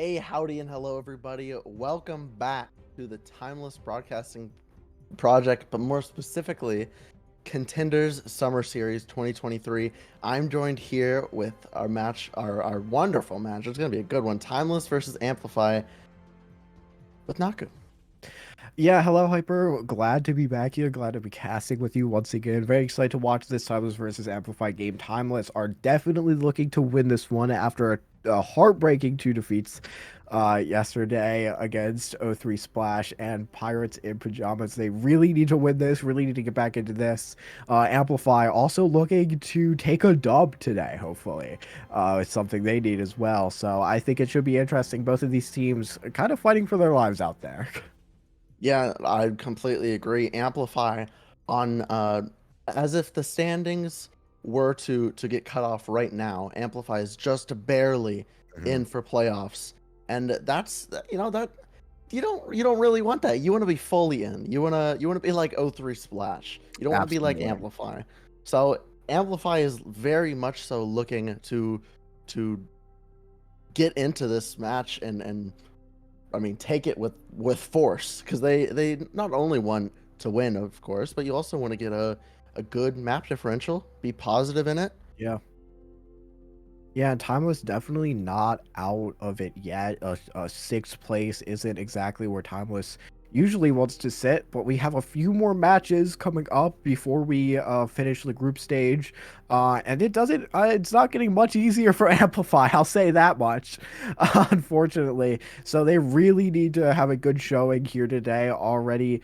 Hey, howdy, and hello, everybody. Welcome back to the Timeless Broadcasting Project, but more specifically, Contenders Summer Series 2023. I'm joined here with our wonderful match. It's going to be a good one. Timeless versus Amplify with Naku. Yeah, hello, Hyper. Glad to be back here. Glad to be casting with you once again. Very excited to watch this Timeless versus Amplify game. Timeless are definitely looking to win this one after a heartbreaking two defeats yesterday against O3 Splash and Pirates in Pajamas. They really need to win this, really need to get back into this. Amplify also looking to take a dub today, hopefully. It's something they need as well. So I think it should be interesting. Both of these teams kind of fighting for their lives out there. Yeah, I completely agree. Amplify on as if the standings were to get cut off right now. Amplify is just barely in for playoffs, and that's that you don't really want that. You want to be fully in. You want to be like O3 Splash. You don't want to be like Absolutely. Amplify. So Amplify is very much so looking to get into this match and I mean, take it with force because they not only want to win, of course, but you also want to get a good map differential, be positive in it. Yeah. Yeah, and Timeless definitely not out of it yet. A sixth place isn't exactly where Timeless usually wants to sit, but we have a few more matches coming up before we finish the group stage. And it's not getting much easier for Amplify, I'll say that much, unfortunately. So they really need to have a good showing here today already.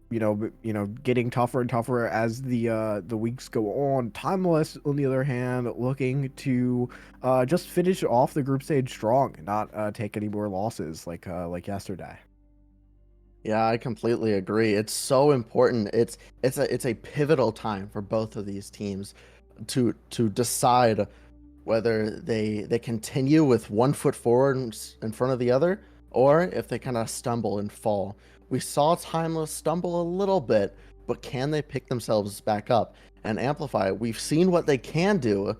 Getting tougher and tougher as the weeks go on. Timeless, on the other hand, looking to just finish off the group stage strong, and not take any more losses like yesterday. Yeah, I completely agree. It's so important. It's a pivotal time for both of these teams to decide whether they continue with one foot forward in front of the other, or if they kind of stumble and fall. We saw Timeless stumble a little bit, but can they pick themselves back up and Amplify? We've seen what they can do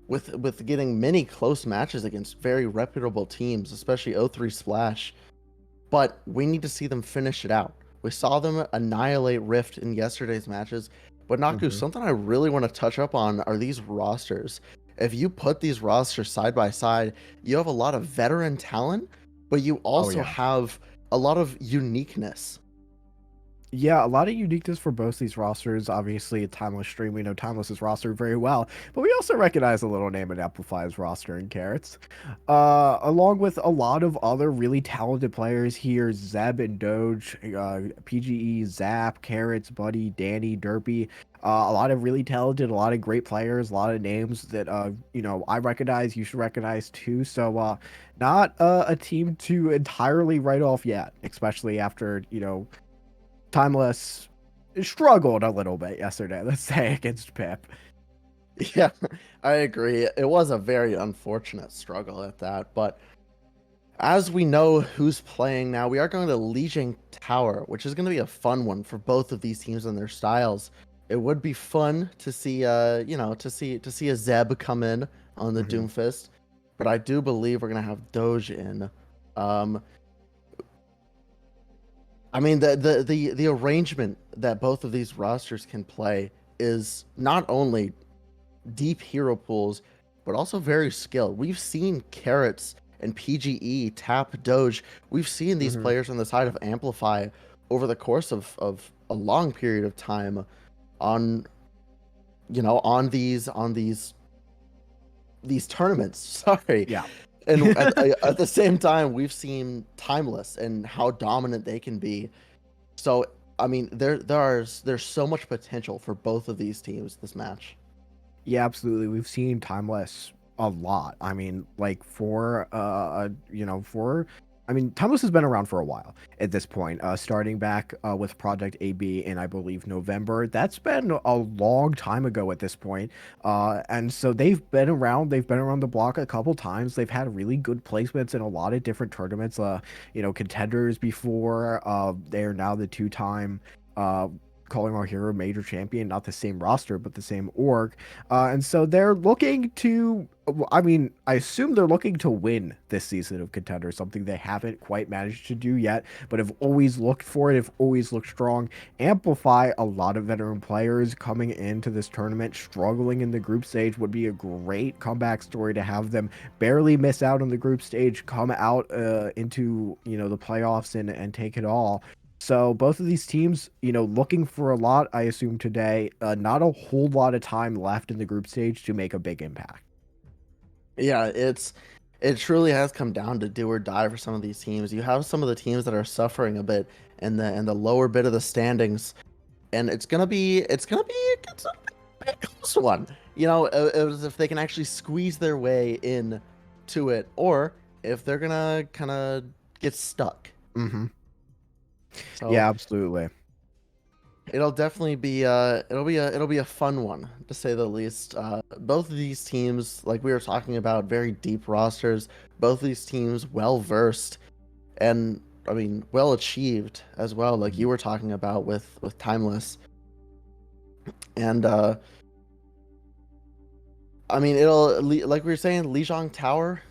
with getting many close matches against very reputable teams, especially O3 Splash. But we need to see them finish it out. We saw them annihilate Rift in yesterday's matches. But Naku, Hmm. something I really want to touch up on are these rosters. If you put these rosters side by side, you have a lot of veteran talent, but you Oh also yeah. have a lot of uniqueness. Yeah, a lot of uniqueness for both these rosters. Obviously, a Timeless stream, we know Timeless's roster very well, but we also recognize a little name in Amplify's roster in Carrots. Along with a lot of other really talented players here, Zeb and Doge, PGE, Zap, Carrots, Buddy, Danny, Derpy. A lot of really talented, a lot of great players, a lot of names that I recognize, you should recognize too. So not a team to entirely write off yet, especially after, Timeless struggled a little bit yesterday, let's say, against Pip. Yeah, I agree. It was a very unfortunate struggle at that, but as we know who's playing now, we are going to Legion Tower, which is going to be a fun one for both of these teams and their styles. It would be fun to see, to see a Zeb come in on the Hmm. Doomfist, but I do believe we're going to have Doge in. Um, I mean, the arrangement that both of these rosters can play is not only deep hero pools, but also very skilled. We've seen Carrots and PGE tap Doge. We've seen these Hmm. players on the side of Amplify over the course of a long period of time on on these tournaments. Sorry. Yeah. And at the same time, we've seen Timeless and how dominant they can be. So I mean, there's so much potential for both of these teams this match. Yeah, absolutely. We've seen Timeless a lot. I mean, like Timeless has been around for a while at this point, starting back with Project AB in, I believe, November. That's been a long time ago at this point. And so they've been around the block a couple times. They've had really good placements in a lot of different tournaments, contenders before. They're now the two-time calling our hero major champion, not the same roster, but the same org. And so they're looking to, I mean, I assume they're looking to win this season of Contender, something they haven't quite managed to do yet, but have always looked for it, have always looked strong. Amplify, a lot of veteran players coming into this tournament, struggling in the group stage, would be a great comeback story to have them barely miss out on the group stage, come out into, the playoffs and take it all. So both of these teams, looking for a lot, I assume today, not a whole lot of time left in the group stage to make a big impact. Yeah, it truly has come down to do or die for some of these teams. You have some of the teams that are suffering a bit in the lower bit of the standings, and it's a close one. If they can actually squeeze their way in to it, or if they're gonna kind of get stuck. Mm-hmm. So Yeah, absolutely. it'll definitely be it'll be a fun one to say the least. Both of these teams, like we were talking about, very deep rosters. Both of these teams well versed, and I mean well achieved as well. Like you were talking about with Timeless, and I mean like we were saying, Lijiang Tower.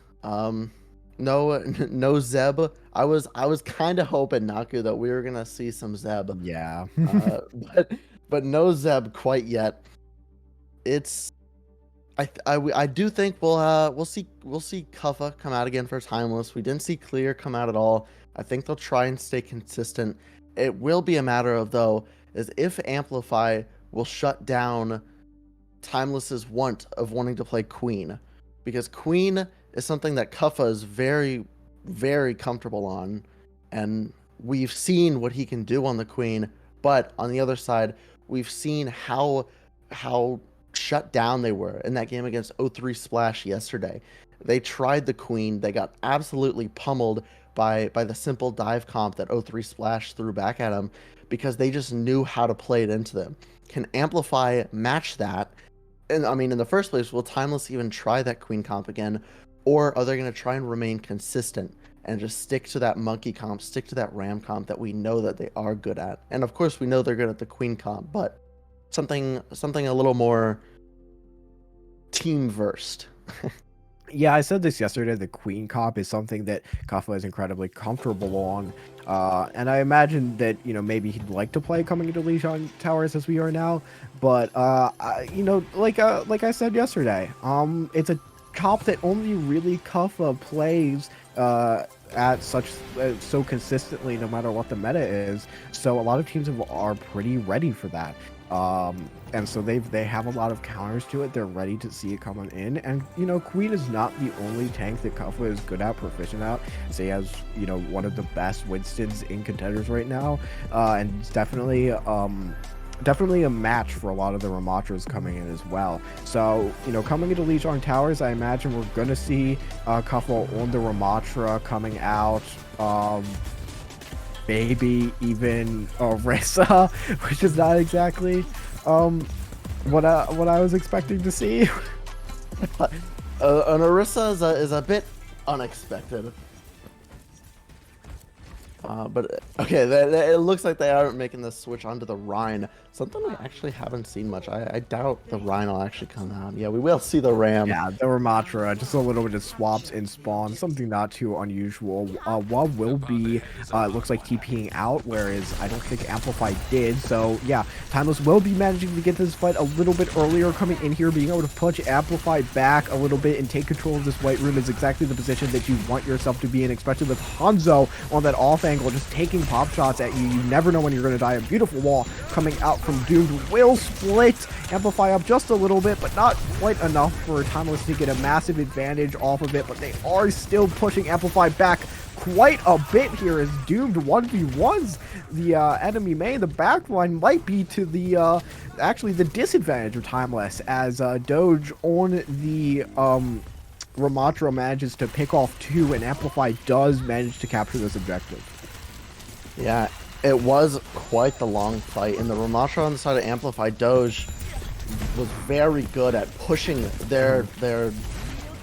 No Zeb. I was kind of hoping, Naku, that we were gonna see some Zeb. Yeah. Uh, but but no Zeb quite yet. It's I do think we'll see Kuffa come out again for Timeless. We didn't see Clear come out at all. I think they'll try and stay consistent. It will be a matter of, though, is if Amplify will shut down Timeless's wanting to play Queen, because Queen is something that Kuffa is very, very comfortable on, and we've seen what he can do on the Queen. But on the other side, we've seen how shut down they were in that game against O3 Splash yesterday. They tried the Queen, they got absolutely pummeled by the simple dive comp that O3 Splash threw back at them because they just knew how to play it into them. Can Amplify match that? And I mean, in the first place, will Timeless even try that Queen comp again? Or are they going to try and remain consistent and just stick to that monkey comp, stick to that ram comp that we know that they are good at? And of course, we know they're good at the Queen comp, but something a little more team versed. Yeah, I said this yesterday. The Queen comp is something that Kafka is incredibly comfortable on. And I imagine that, maybe he'd like to play coming into Lijiang Towers as we are now. But, like I said yesterday, it's a comp that only really Kafka plays at so consistently, no matter what the meta is. So a lot of teams are pretty ready for that. And so they have a lot of counters to it. They're ready to see it coming in. And, Queen is not the only tank that Kuffa is good at, proficient at. So he has, one of the best Winstons in Contenders right now. And it's definitely a match for a lot of the Ramatras coming in as well. So, coming into Lijiang Towers, I imagine we're going to see Kuffa on the Ramatra coming out. Maybe even Orisa, which is not exactly what I was expecting to see. An Orisa is a bit unexpected. But okay, it looks like they aren't making the switch onto the Rhine. Something we actually haven't seen much. I doubt the Rhine will actually come out. Yeah, we will see the Ram. Yeah, the Ramatra, just a little bit of swaps in spawn, something not too unusual. What will be, it looks like TPing out, whereas I don't think Amplify did. So yeah, Timeless will be managing to get this fight a little bit earlier, coming in here, being able to punch Amplify back a little bit and take control of this white room is exactly the position that you want yourself to be in, especially with Hanzo on that off angle, just taking pop shots at you. You never know when you're going to die. A beautiful wall coming out from Doomed will split Amplify up just a little bit, but not quite enough for Timeless to get a massive advantage off of it, but they are still pushing Amplify back quite a bit here as Doomed 1v1s the enemy main. The backline might be to the actually the disadvantage of Timeless as Doge on the Ramatra manages to pick off 2 and Amplify does manage to capture this objective. Yeah, it was quite the long fight, and the Ramatra on the side of Amplify, Doge was very good at pushing their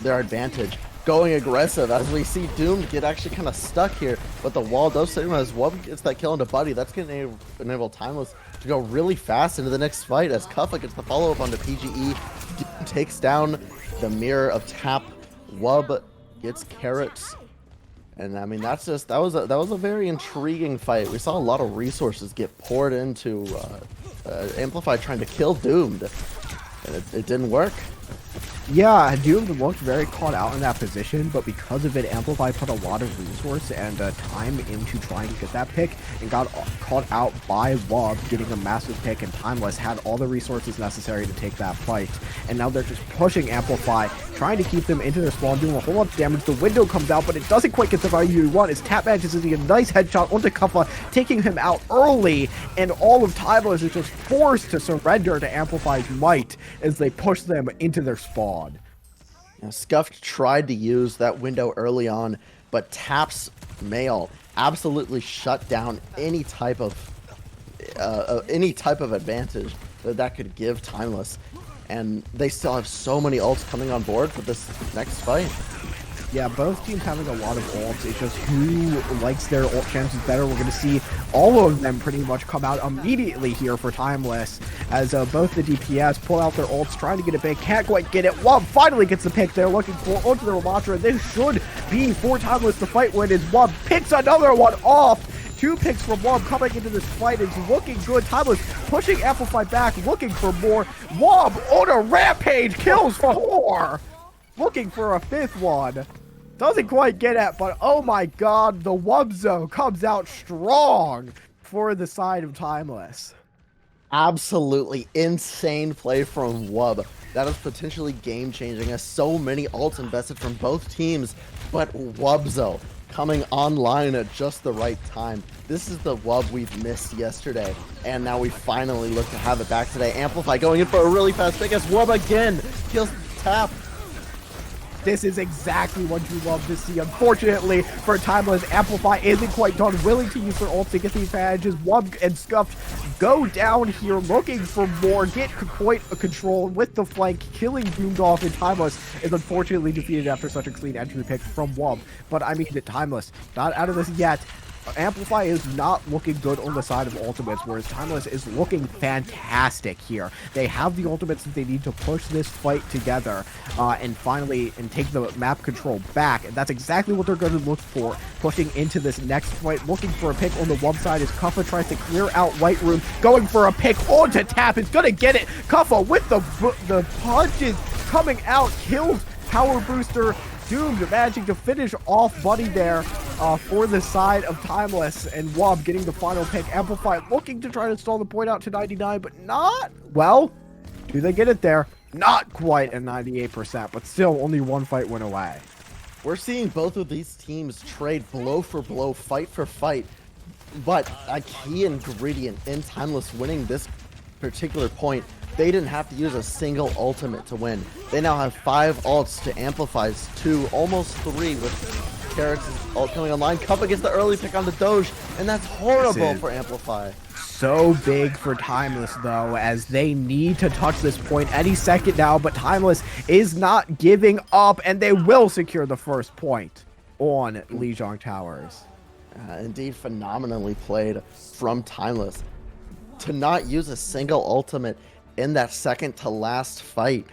advantage. going aggressive as we see Doomed get actually kind of stuck here, but the wall does save him as Wub gets that kill into Buddy. That's going to enable Timeless to go really fast into the next fight as Kuffa gets the follow-up onto PGE, Doomed takes down the Mirror of Tap, Wub gets Carrots. And I mean, that was a very intriguing fight. We saw a lot of resources get poured into Amplify trying to kill Doomed, and it didn't work. Yeah, Doomed looked very caught out in that position, but because of it, Amplify put a lot of resource and time into trying to get that pick, and got caught out by Wub getting a massive pick, and Timeless had all the resources necessary to take that fight. And now they're just pushing Amplify, trying to keep them into their spawn, doing a whole lot of damage. The window comes out, but it doesn't quite get the value you want, as Tap manages to get a nice headshot onto Kuffa, taking him out early, and all of Timeless is just forced to surrender to Amplify's might as they push them into their spawn. Now, Scuffed tried to use that window early on, but Tap's mail absolutely shut down any type of advantage that could give Timeless, and they still have so many ults coming on board for this next fight. Yeah, both teams having a lot of ults. It's just who likes their ult chances better. We're going to see all of them pretty much come out immediately here for Timeless, as both the DPS pull out their ults, trying to get it big, can't quite get it. Wub finally gets the pick they're looking for onto the Ramatra. This should be for Timeless to fight with, as Wub picks another one off. 2 picks from Wub coming into this fight is looking good. Timeless pushing Amplify back, looking for more. Wub on a rampage, kills 4. Looking for a 5th one. Doesn't quite get it, but oh my god, the Wubzo comes out strong for the side of Timeless. Absolutely insane play from Wub. That is potentially game-changing, as so many ults invested from both teams, but Wubzo coming online at just the right time. This is the Wub we've missed yesterday, and now we finally look to have it back today. Amplify going in for a really fast pick as Wub again kills Tap. This is exactly what you love to see. Unfortunately, for Timeless, Amplify isn't quite done, willing to use their ult to get the advantages. Wub and Scuffed go down here, looking for more, get quite a control with the flank, killing Doomed off, and Timeless is unfortunately defeated after such a clean entry pick from Wub. But I mean, Timeless, not out of this yet. Amplify is not looking good on the side of ultimates, whereas Timeless is looking fantastic here. They have the ultimates that they need to push this fight together and finally take the map control back, and that's exactly what they're going to look for, pushing into this next fight, looking for a pick on the Wub side as Kuffa tries to clear out White Room, going for a pick onto Tap. It's going to get it. Kuffa with the punches coming out, kills Power Booster. Doomed managing to finish off Buddy there for the side of Timeless, and Wub getting the final pick. Amplify looking to try to stall the point out to 99, but not, well, do they get it there? Not quite at 98%, but still only 1 fight win away. We're seeing both of these teams trade blow for blow, fight for fight, but a key ingredient in Timeless winning this particular point, they didn't have to use a single ultimate to win. They now have 5 ults to Amplify's 2, almost 3 with Carrots' ult coming online. Kuffa gets the early pick on the Doge, and that's horrible for Amplify. So big for Timeless, though, as they need to touch this point any second now, but Timeless is not giving up, and they will secure the first point on Lijiang Towers. Indeed, phenomenally played from Timeless. To not use a single ultimate in that second to last fight,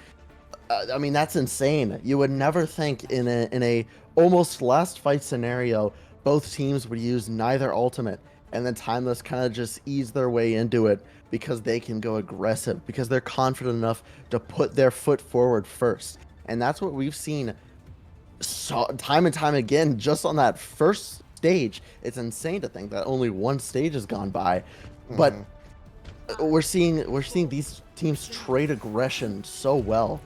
I mean, that's insane. You would never think in a almost last fight scenario both teams would use neither ultimate, and then Timeless kind of just ease their way into it because they can go aggressive, because they're confident enough to put their foot forward first. And that's what we've seen time and time again just on that first stage. It's insane to think that only 1 stage has gone by, but we're seeing these teams trade aggression so well.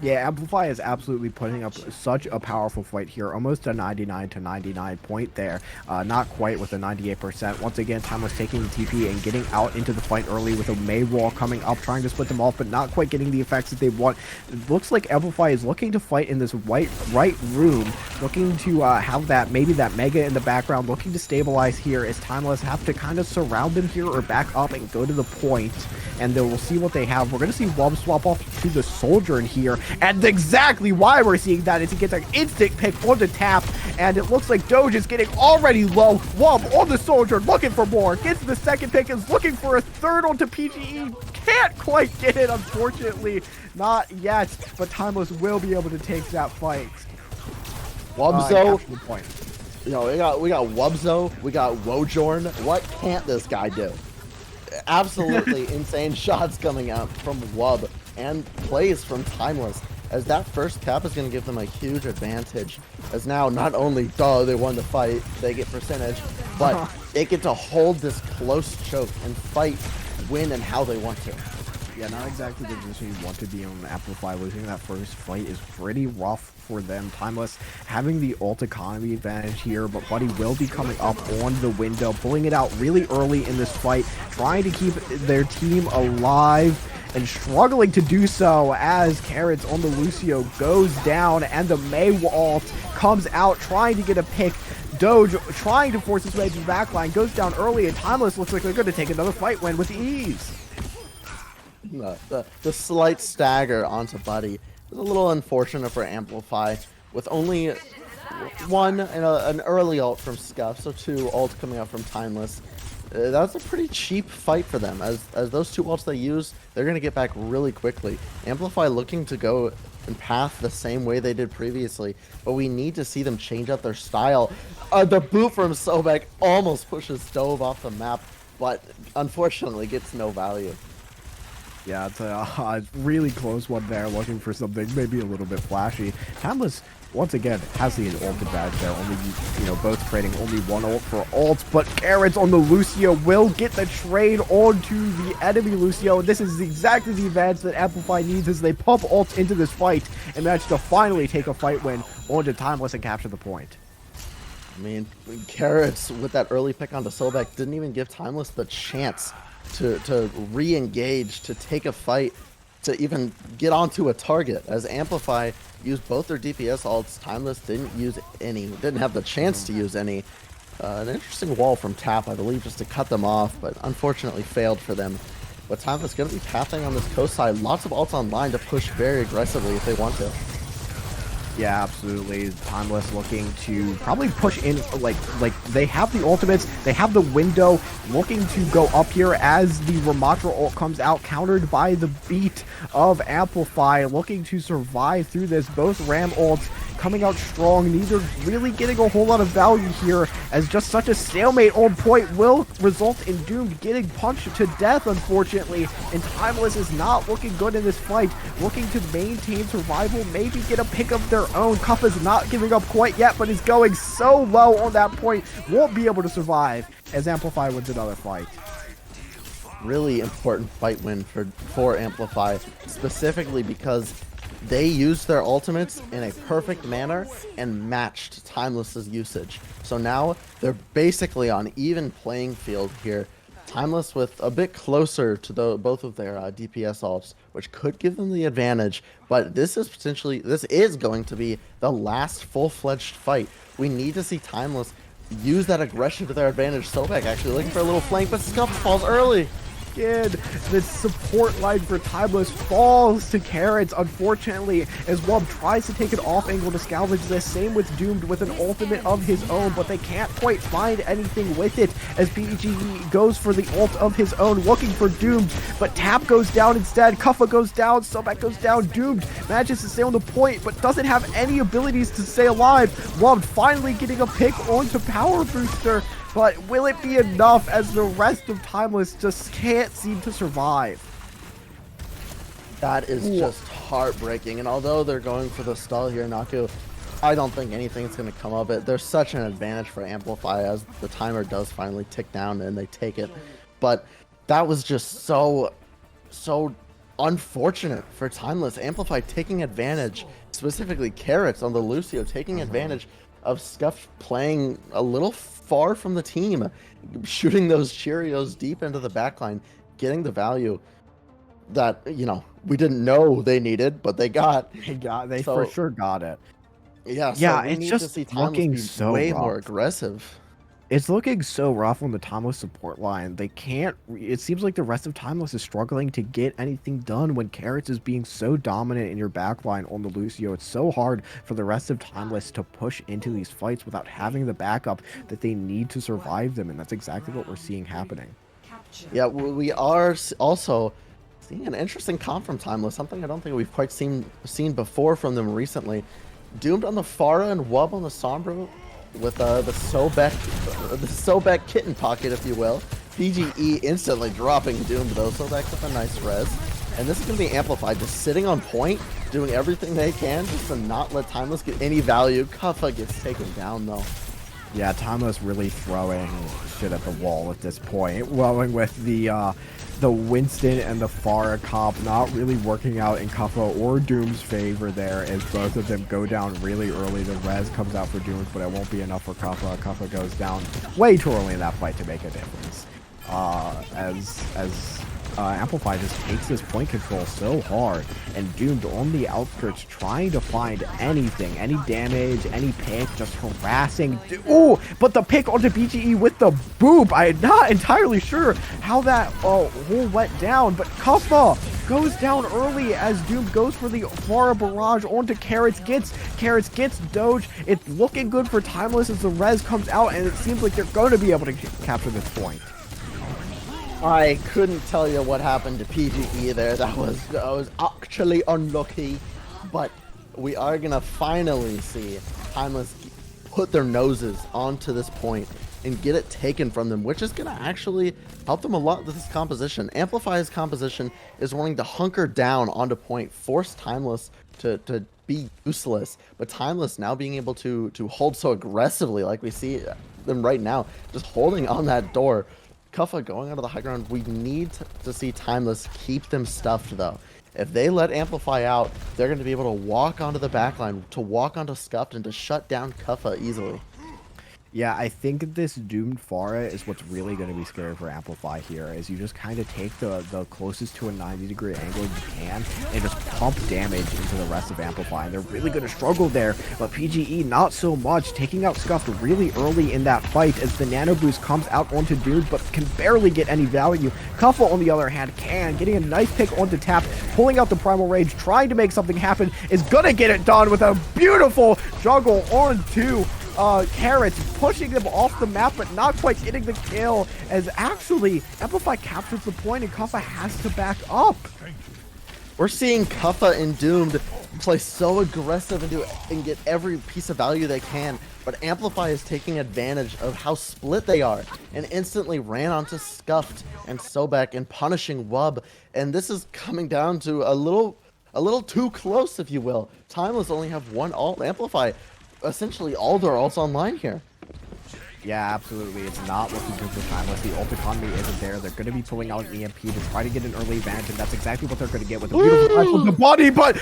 Yeah, Amplify is absolutely putting up such a powerful fight here. Almost a 99-99 point there. Not quite with a 98%. Once again, Timeless taking the TP and getting out into the fight early with a May wall coming up, trying to split them off, but not quite getting the effects that they want. It looks like Amplify is looking to fight in this right room, looking to have that, maybe that Mega in the background, looking to stabilize here as Timeless have to kind of surround them here or back up and go to the point, and then we'll see what they have. We're going to see Wub swap off to the Soldier in here, And exactly why we're seeing that is he gets an instant pick on the tap, and it looks like Doge is getting already low. Wub on the soldier, looking for more. Gets the second pick, is looking for a third onto PGE. Can't quite get it, unfortunately. Not yet, but Timeless will be able to take that fight. Wubzo, Point. you know, we got Wubzo, we got Wojorn. What can't this guy do? Absolutely insane shots coming out from Wub and plays from Timeless, as that first cap is going to give them a huge advantage, as now not only they won the fight, they get percentage, but they get to hold this close choke and fight, win, and how they want to. Yeah, not exactly the position you want to be on Amplify. Losing that first fight is pretty rough for them. Timeless having the ult economy advantage here, but Buddy will be coming up on the window, pulling it out really early in this fight, trying to keep their team alive and struggling to do so as Carrots on the Lucio goes down and the May ult comes out trying to get a pick. Doge trying to force his way to the backline, goes down early, and Timeless looks like they're going to take another fight win with ease. The slight stagger onto Buddy is a little unfortunate for Amplify, with only one and an early ult from Scuff, so 2 ults coming out from Timeless. That's a pretty cheap fight for them, as those 2 ults they use, they're going to get back really quickly. Amplify looking to go and path the same way they did previously, but we need to see them change up their style. The boot from Sobek almost pushes Dove off the map, but unfortunately gets no value. Yeah, it's a really close one there, looking for something maybe a little bit flashy. Timeless, once again, has the ult advantage there, only, you know, both trading only 1 ult for ult, but Carrots on the Lucio will get the trade onto the enemy Lucio, and this is exactly the advantage that Amplify needs as they pump ults into this fight and manage to finally take a fight win onto Timeless and capture the point. I mean, Carrots with that early pick onto Sobek didn't even give Timeless the chance to re-engage, to take a fight, to even get onto a target, as Amplify used both their DPS ults. Timeless didn't use any, didn't have the chance to use any. An interesting wall from Tap, I believe, just to cut them off, but unfortunately failed for them. But Timeless going to be pathing on this coast side, lots of ults online to push very aggressively if they want to. Yeah, absolutely. Timeless looking to probably push in, like they have the ultimates, they have the window, looking to go up here as the Ramatra ult comes out, countered by the beat of Amplify, looking to survive through this. Both Ram ults coming out strong, neither really getting a whole lot of value here, as just such a stalemate on point will result in Doomed getting punched to death, unfortunately, and Timeless is not looking good in this fight, looking to maintain survival, maybe get a pick of their own. Cuff is not giving up quite yet, but is going so low on that point, won't be able to survive as Amplify wins another fight. Really important fight win for Amplify, specifically because they used their ultimates in a perfect manner and matched Timeless's usage. So now they're basically on even playing field here. Timeless with a bit closer to both of their DPS ults, which could give them the advantage, but this is going to be the last full-fledged fight. We need to see Timeless use that aggression to their advantage. Sobek actually looking for a little flank, but Scuff falls early. The support line for Timeless falls to Carrots, unfortunately, as Wub tries to take an off angle to salvage this. Same with Doomed with an ultimate of his own, but they can't quite find anything with it as PGE goes for the ult of his own, looking for Doomed, but Tap goes down instead, Kuffa goes down, Sobek goes down, Doomed manages to stay on the point, but doesn't have any abilities to stay alive. Wub finally getting a pick onto Power Booster, but will it be enough as the rest of Timeless just can't seem to survive? That is just heartbreaking, and although they're going for the stall here, Naku, I don't think anything's going to come of it. There's such an advantage for Amplify as the timer does finally tick down and they take it. But that was just so unfortunate for Timeless. Amplify taking advantage, specifically Carrots on the Lucio, taking advantage of Scuff playing a little far from the team, shooting those Cheerios deep into the backline, getting the value that, you know, we didn't know they needed, but they got. They for sure got it. Yeah, Yeah, so we it's need just to see Timeless looking be so way rough. more aggressive. It's looking so rough on the Timeless support line. They can't. It seems like the rest of Timeless is struggling to get anything done when Carrots is being so dominant in your backline on the Lucio. It's so hard for the rest of Timeless to push into these fights without having the backup that they need to survive them, and that's exactly what we're seeing happening. Yeah, we are also seeing an interesting comp from Timeless, something I don't think we've quite seen before from them recently. Doomed on the Pharah and Wub on the Sombra with the Sobek kitten pocket, if you will. PGE instantly dropping Doomed though. Sobek with a nice res. And this is going to be Amplified, just sitting on point, doing everything they can just to not let Timeless get any value. Kuffa gets taken down though. Yeah, Timeless really throwing shit at the wall at this point. Welling with the Winston and the Pharah comp not really working out in Kuffa or Doom's favor there, as both of them go down really early. The res comes out for Doom's, but it won't be enough for Kuffa. Kuffa goes down way too early in that fight to make a difference. As Amplify just takes this point control so hard, and Doomed on the outskirts trying to find anything, any damage, any pick, just harassing. Ooh, but the pick onto BGE with the boop. I'm not entirely sure how that hole went down, but Kuffa goes down early as Doomed goes for the Pharah barrage onto Carrots. Gets Doge. It's looking good for Timeless as the res comes out, and it seems like they're going to be able to capture this point. I couldn't tell you what happened to PGE there. That was actually unlucky, but we are gonna finally see Timeless put their noses onto this point and get it taken from them, which is gonna actually help them a lot with this composition. Amplify's composition is wanting to hunker down onto point, force Timeless to be useless, but Timeless now being able to hold so aggressively, like we see them right now, just holding on that door. Kuffa going out of the high ground. We need to see Timeless keep them stuffed though. If they let Amplify out, they're going to be able to walk onto the backline, to walk onto Scuffed, and to shut down Kuffa easily. Yeah, I think this Doomed Pharah is what's really going to be scary for Amplify here, is you just kind of take the closest to a 90-degree angle you can and just pump damage into the rest of Amplify, and they're really going to struggle there, but PGE not so much, taking out Scuffed really early in that fight as the Nano Boost comes out onto Doomed, but can barely get any value. Kuffa, on the other hand, getting a nice pick onto tap, pulling out the Primal Rage, trying to make something happen, is going to get it done with a beautiful juggle onto Carrots, pushing them off the map, but not quite getting the kill, as actually Amplify captures the point and Kuffa has to back up. We're seeing Kuffa and Doomed play so aggressive and get every piece of value they can, but Amplify is taking advantage of how split they are and instantly ran onto Scuffed and Sobek and punishing Wub, and this is coming down to a little too close, if you will. Timeless only have one ult. Amplify essentially all their ults online here. Yeah, absolutely. It's not looking good for Timeless. The ult economy isn't there. They're going to be pulling out an EMP to try to get an early advantage, and that's exactly what they're going to get with a beautiful flash from the body, but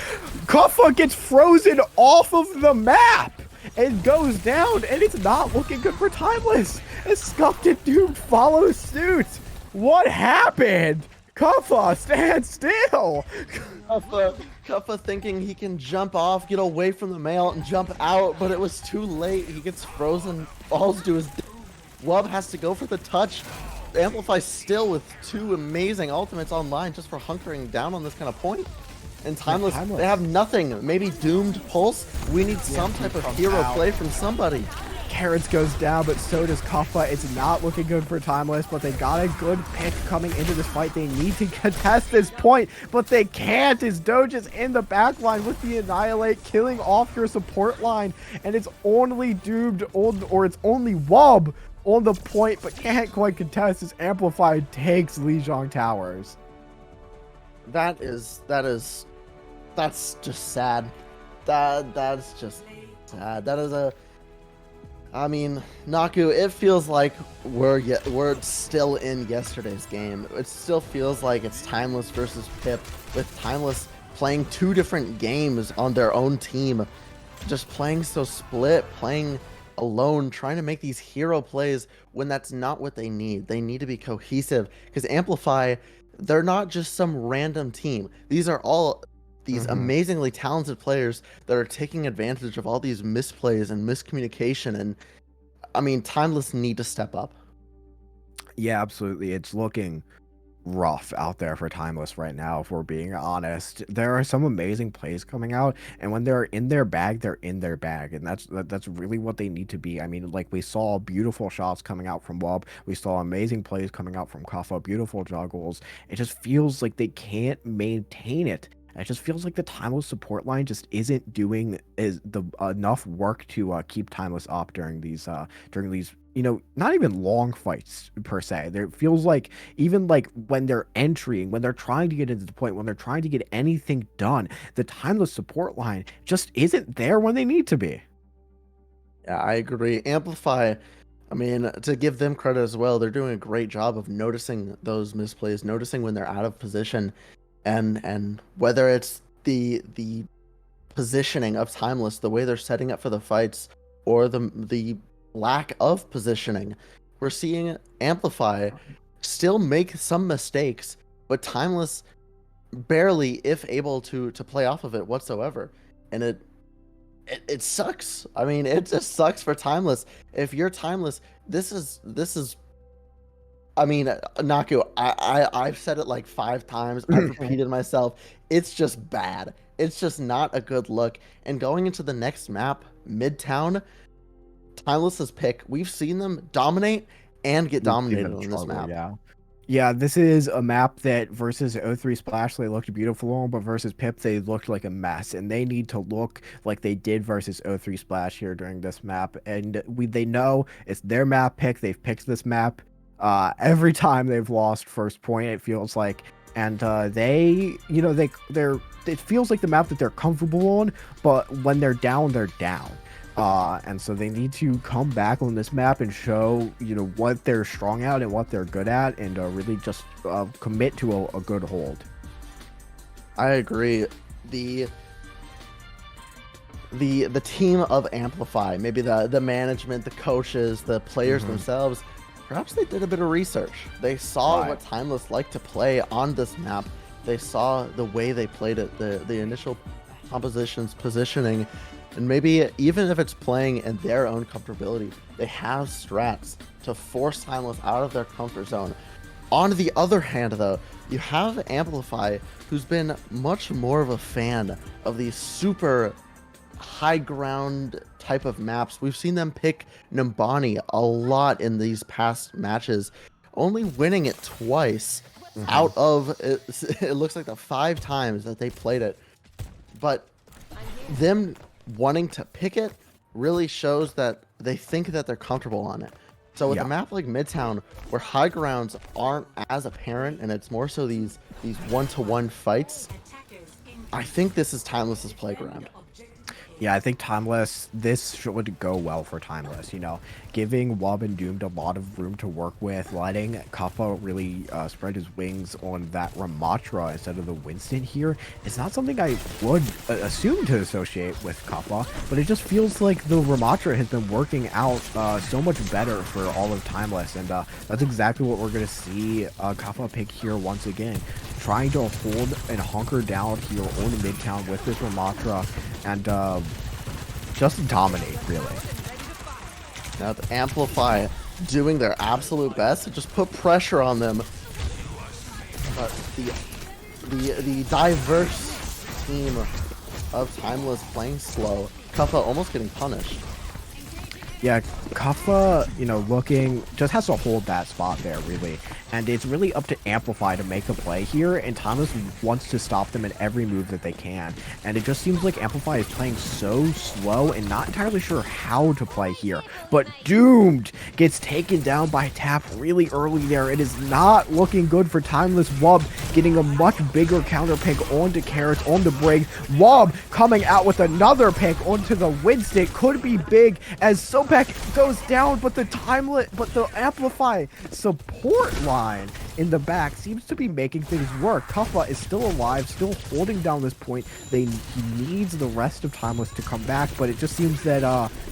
Kuffa gets frozen off of the map and goes down, and it's not looking good for Timeless as Scuffed and Doomed follow suit. What happened? Kuffa, stand still! Kuffa thinking he can jump off, get away from the mail, and jump out, but it was too late. He gets frozen, falls to his Wub has to go for the touch. Amplify still with two amazing ultimates online just for hunkering down on this kind of point. And Timeless, they have nothing. Maybe Doomed Pulse? We need some type of hero play from somebody. Carrots goes down, but so does Kuffa. It's not looking good for Timeless, but they got a good pick coming into this fight. They need to contest this point, but they can't as Doge is in the back line with the Annihilate, killing off your support line, and it's only Doomed, or it's only Wub on the point, but can't quite contest as Amplified takes Lijiang Towers. That's just sad. That's just sad. That is a... I mean, Naku, it feels like we're still in yesterday's game. It still feels like it's Timeless versus Pip, with Timeless playing two different games on their own team. Just playing so split, playing alone, trying to make these hero plays when that's not what they need. They need to be cohesive, because Amplify, they're not just some random team. These are all these amazingly talented players that are taking advantage of all these misplays and miscommunication, and I mean, Timeless need to step up. Yeah, absolutely. It's looking rough out there for Timeless right now, if we're being honest. There are some amazing plays coming out, and when they're in their bag, they're in their bag, and that's really what they need to be. I mean, like, we saw beautiful shots coming out from Wob, we saw amazing plays coming out from Kaffa, beautiful juggles. It just feels like they can't maintain it. It just feels like the Timeless support line just isn't doing enough work to keep Timeless up during these, you know, not even long fights per se. There feels like, even like when they're entering, when they're trying to get into the point, when they're trying to get anything done, the Timeless support line just isn't there when they need to be. Yeah, I agree. Amplify, I mean, to give them credit as well, they're doing a great job of noticing those misplays, noticing when they're out of position, and whether it's the positioning of Timeless, the way they're setting up for the fights, or the lack of positioning. We're seeing Amplify still make some mistakes, but Timeless barely, if able to play off of it whatsoever. And it sucks. I mean, it just sucks for Timeless. If you're Timeless, this is I mean, Naku, I've said it like 5 times. I've repeated myself. It's just bad. It's just not a good look. And going into the next map, Midtown, Timeless's pick. We've seen them dominate and get dominated on this map. Yeah. Yeah, this is a map that versus O3 Splash, they looked beautiful on, but versus Pip, they looked like a mess, and they need to look like they did versus O3 Splash here during this map. And they know it's their map pick. They've picked this map every time they've lost first point, it feels like. And they, you know, it feels like the map that they're comfortable on, but when they're down, they're down. And so they need to come back on this map and show, you know, what they're strong at and what they're good at, and really just commit to a good hold. I agree. The team of Amplify, maybe the management, the coaches, the players themselves, perhaps they did a bit of research. They saw what Timeless liked to play on this map. They saw the way they played it, the initial compositions, positioning, and maybe even if it's playing in their own comfortability, they have strats to force Timeless out of their comfort zone. On the other hand, though, you have Amplify, who's been much more of a fan of these super high ground type of maps. We've seen them pick Numbani a lot in these past matches, only winning it twice out of it looks like the 5 times that they played it. But them wanting to pick it really shows that they think that they're comfortable on it. So with a map like Midtown, where high grounds aren't as apparent and it's more so these one-to-one fights, I think this is Timeless's playground. Yeah, I think Timeless, this should go well for Timeless, you know, giving Wob and Doomed a lot of room to work with, letting Kaffa really spread his wings on that Ramatra instead of the Winston here. It's not something I would assume to associate with Kaffa, but it just feels like the Ramatra has been working out so much better for all of Timeless, and that's exactly what we're going to see Kaffa pick here once again, trying to hold and hunker down here on Midtown with this Ramatra, and just dominate, really. Now the Amplify doing their absolute best to just put pressure on them. But the diverse team of Timeless playing slow, Kaffa almost getting punished. Yeah, Kaffa, you know, just has to hold that spot there, really. And it's really up to Amplify to make a play here, and Timeless wants to stop them in every move that they can. And it just seems like Amplify is playing so slow and not entirely sure how to play here. But Doomed gets taken down by Tap really early there. It is not looking good for Timeless. Wob getting a much bigger counter pick onto Carrots, on the break. Wob coming out with another pick onto the Winston. Could be big as Sobek goes down, but the Amplify support line in the back seems to be making things work. Kaffa is still alive, still holding down this point. He needs the rest of Timeless to come back, but it just seems that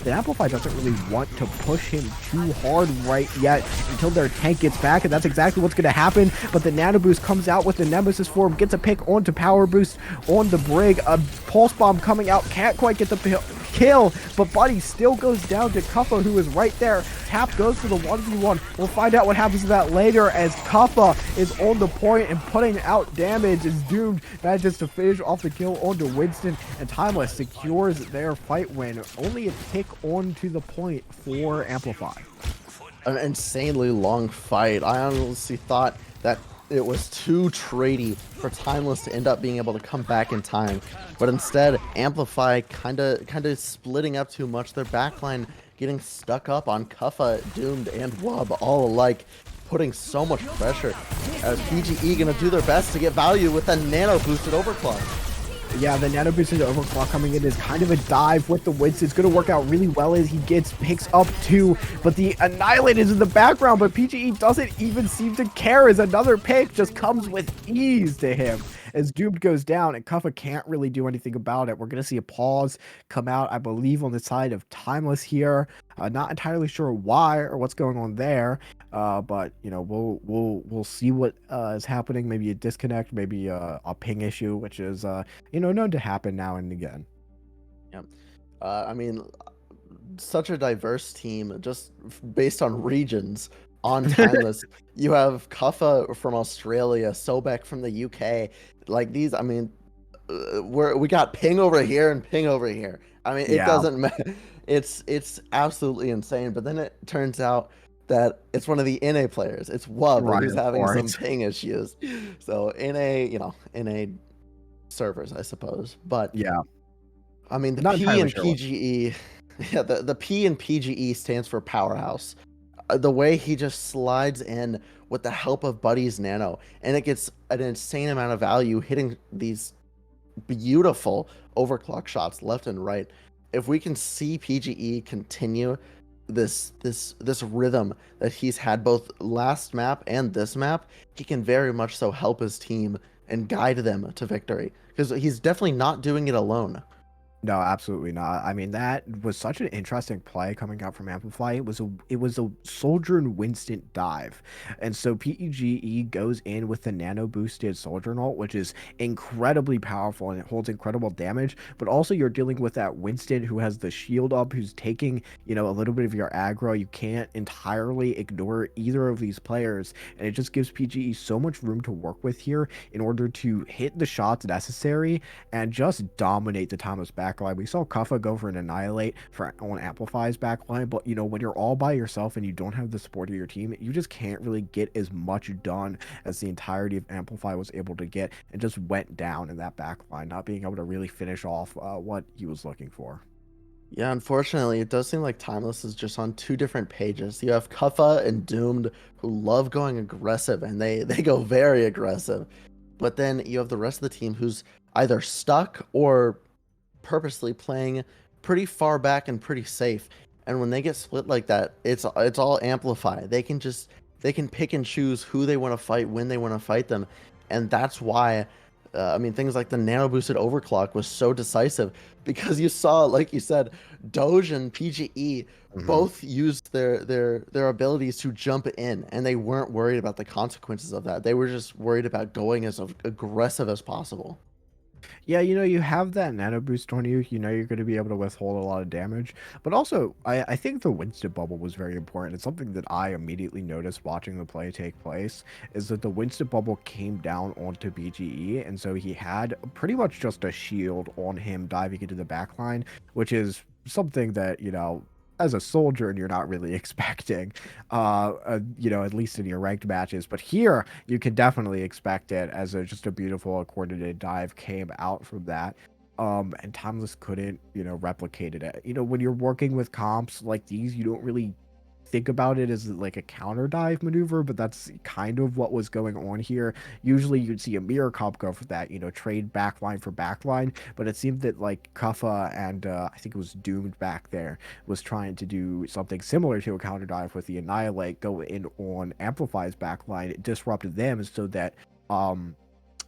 the Amplify doesn't really want to push him too hard right yet until their tank gets back, and that's exactly what's going to happen. But the Nano Boost comes out with the Nemesis form, gets a pick onto Power Boost on the Brig. A Pulse Bomb coming out, can't quite get the kill, but Buddy still goes down to Kuffa, who is right there. Tap goes for the 1v1. We'll find out what happens to that later, as Kuffa is on the point and putting out damage, as Doomed manages to finish off the kill onto Winston, and Timeless secures their fight win. Only a tick on to the point for Amplify. An insanely long fight. I honestly thought that it was too tradey for Timeless to end up being able to come back in time, but instead Amplify kind of splitting up too much. Their backline getting stuck up on Kuffa, Doomed, and Wub all alike, putting so much pressure. PGE gonna do their best to get value with a nano boosted overclock. Yeah, the nano boosted overclock coming in is kind of a dive with the Winston. It's going to work out really well as he picks up 2, but the Annihilate is in the background, but PGE doesn't even seem to care, as another pick just comes with ease to him. As Doomed goes down, and Kuffa can't really do anything about it. We're going to see a pause come out, I believe, on the side of Timeless here. Not entirely sure why or what's going on there, but you know, we'll see what is happening. Maybe a disconnect, maybe a ping issue, which is you know, known to happen now and again. Yeah, I mean, such a diverse team just based on regions. On Timeless, you have Kuffa from Australia, Sobek from the UK. Like these, I mean, we got ping over here and ping over here. I mean, it Yeah. doesn't matter. It's absolutely insane. But then it turns out that it's one of the NA players. It's Wub Right, who's of having some course. ping issues. So NA, you know, NA servers, I suppose. But Yeah, I mean, the not P entirely in sure what. PGE, yeah, the P in PGE stands for powerhouse. The way he just slides in with the help of Buddy's nano, and it gets an insane amount of value, hitting these beautiful overclock shots left and right. If we can see PGE continue this rhythm that he's had both last map and this map, he can very much so help his team and guide them to victory, because he's definitely not doing it alone. No, absolutely not. I mean, that was such an interesting play coming out from Amplify. It was a Soldier and Winston dive. And so PEGE goes in with the nano boosted Soldier ult, which is incredibly powerful and it holds incredible damage, but also you're dealing with that Winston who has the shield up, who's taking, you know, a little bit of your aggro. You can't entirely ignore either of these players, and it just gives PGE so much room to work with here in order to hit the shots necessary and just dominate the Timeless backline. We saw Kuffa go for an Annihilate on Amplify's backline, but you know, when you're all by yourself and you don't have the support of your team, you just can't really get as much done as the entirety of Amplify was able to get, and just went down in that backline, not being able to really finish off what he was looking for. Yeah, unfortunately, it does seem like Timeless is just on two different pages. You have Kuffa and Doomed, who love going aggressive, and they go very aggressive. But then you have the rest of the team who's either stuck or purposely playing pretty far back and pretty safe. And when they get split like that, it's all Amplify. They can pick and choose who they want to fight, when they want to fight them, and that's why. I mean, things like the nano boosted overclock was so decisive, because you saw, like you said, Doge and PGE Mhm. both used their abilities to jump in, and they weren't worried about the consequences of that. They were just worried about going as aggressive as possible. Yeah, you know, you have that nano boost on you. You know, you're going to be able to withhold a lot of damage. But also, I think the Winston bubble was very important. It's something that I immediately noticed watching the play take place, is that the Winston bubble came down onto BGE. And so he had pretty much just a shield on him diving into the backline, which is something that, you know, as a soldier and you're not really expecting, you know, at least in your ranked matches. But here you can definitely expect it, as just a beautiful coordinated dive came out from that. And Timeless couldn't, you know, replicate it. You know, when you're working with comps like these, you don't really think about it as like a counter dive maneuver, but that's kind of what was going on here. Usually you'd see a mirror comp go for that, you know, trade backline for backline, but it seemed that like Kuffa and I think it was Doomed back there was trying to do something similar to a counter dive with the Annihilate, go in on Amplify's backline, disrupt them so that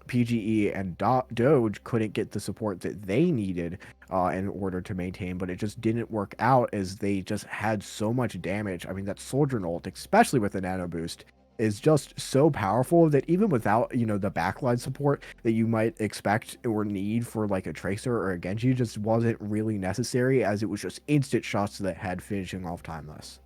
PGE and Doge couldn't get the support that they needed in order to maintain, but it just didn't work out, as they just had so much damage. I mean, that Soldier ult, especially with the nano boost, is just so powerful that even without, the backline support that you might expect or need for like a Tracer or a Genji just wasn't really necessary, as it was just instant shots to the head finishing off Timeless.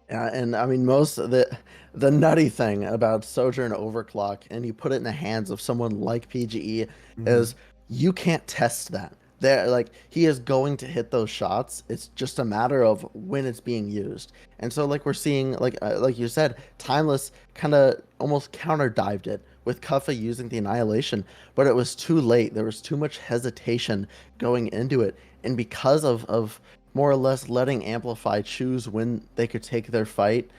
Yeah, and I mean most of the nutty thing about Sojourn Overclock, and you put it in the hands of someone like PGE, Hmm. is you can't test that. There, like he is going to hit those shots. It's just a matter of when it's being used. And so, like we're seeing, like you said, Timeless kind of almost counter dived it with Kuffa using the Annihilation, but it was too late. There was too much hesitation going into it, and because of more or less letting Amplify choose when they could take their fight,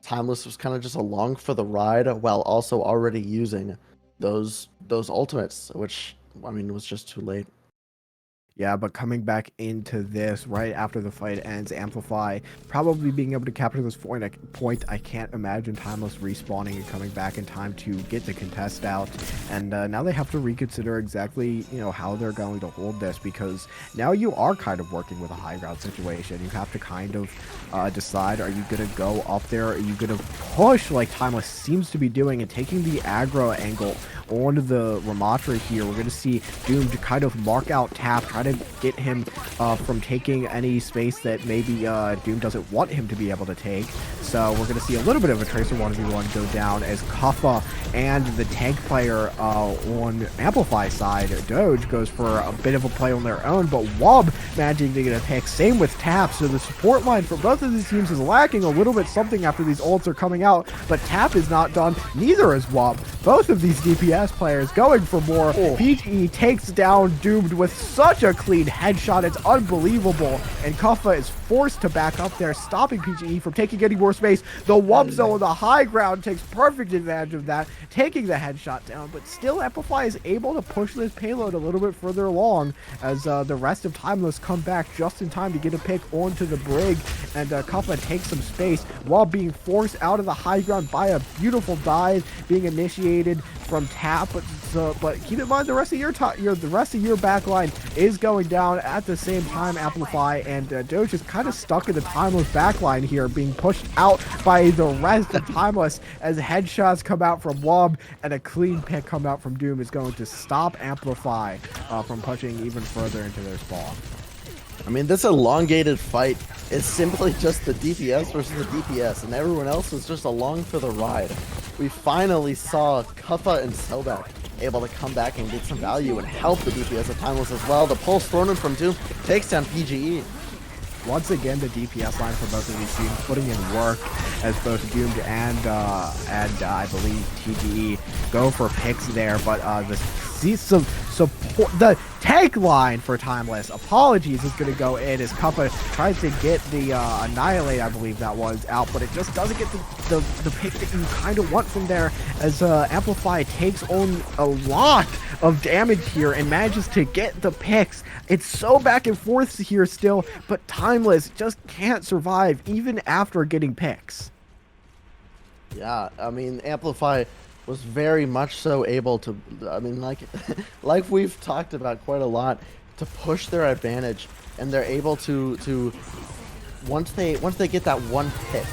Timeless was kind of just along for the ride while also already using those ultimates, which I mean was just too late. Yeah, but coming back into this right after the fight ends, Amplify probably being able to capture this point. I can't imagine Timeless respawning and coming back in time to get the contest out. And now they have to reconsider exactly, how they're going to hold this, because now you are kind of working with a high ground situation. You have to kind of decide, are you going to go up there? Are you going to push like Timeless seems to be doing and taking the aggro angle onto the Ramatra here? We're going to see Doom to kind of mark out Tap, try to get him from taking any space that maybe Doom doesn't want him to be able to take. So we're going to see a little bit of a Tracer 1v1 go down as Kuffa and the tank player on Amplify side, Doge, goes for a bit of a play on their own, but Wob managing to get a pick. Same with Tap, so the support line for both of these teams is lacking a little bit something after these ults are coming out, but Tap is not done, neither is Wob. Both of these DPS players going for more. PGE takes down Doomed with such a clean headshot, it's unbelievable, and Kuffa is forced to back up there, stopping PGE from taking any more space. The Wubzo on the high ground takes perfect advantage of that, taking the headshot down, but still Amplify is able to push this payload a little bit further along as the rest of Timeless come back just in time to get a pick onto the Brig, and Kuffa takes some space while being forced out of the high ground by a beautiful dive being initiated from Tap, but keep in mind the rest of your backline is going down at the same time. Amplify and Doge is kind of stuck in the Timeless backline here, being pushed out by the rest of Timeless as headshots come out from Wob and a clean pick come out from Doom is going to stop Amplify from pushing even further into their spawn. I mean, this elongated fight is simply just the DPS versus the DPS, and everyone else is just along for the ride. We finally saw Kuffa and Sobek able to come back and get some value and help the DPS of Timeless as well. The pulse thrown in from Doom takes down PGE. Once again, the DPS line for both of these teams putting in work as both Doomed and I believe TGE go for picks there, but the tank line for Timeless, apologies, is going to go in as Kuffa tries to get the Annihilate, I believe that was, out, but it just doesn't get the pick that you kind of want from there as Amplify takes on a lot of damage here and manages to get the picks. It's so back and forth here still, but Timeless just can't survive even after getting picks. Yeah, I mean, Amplify was very much so able to, I mean, like we've talked about quite a lot, to push their advantage, and they're able to once they get that one pick,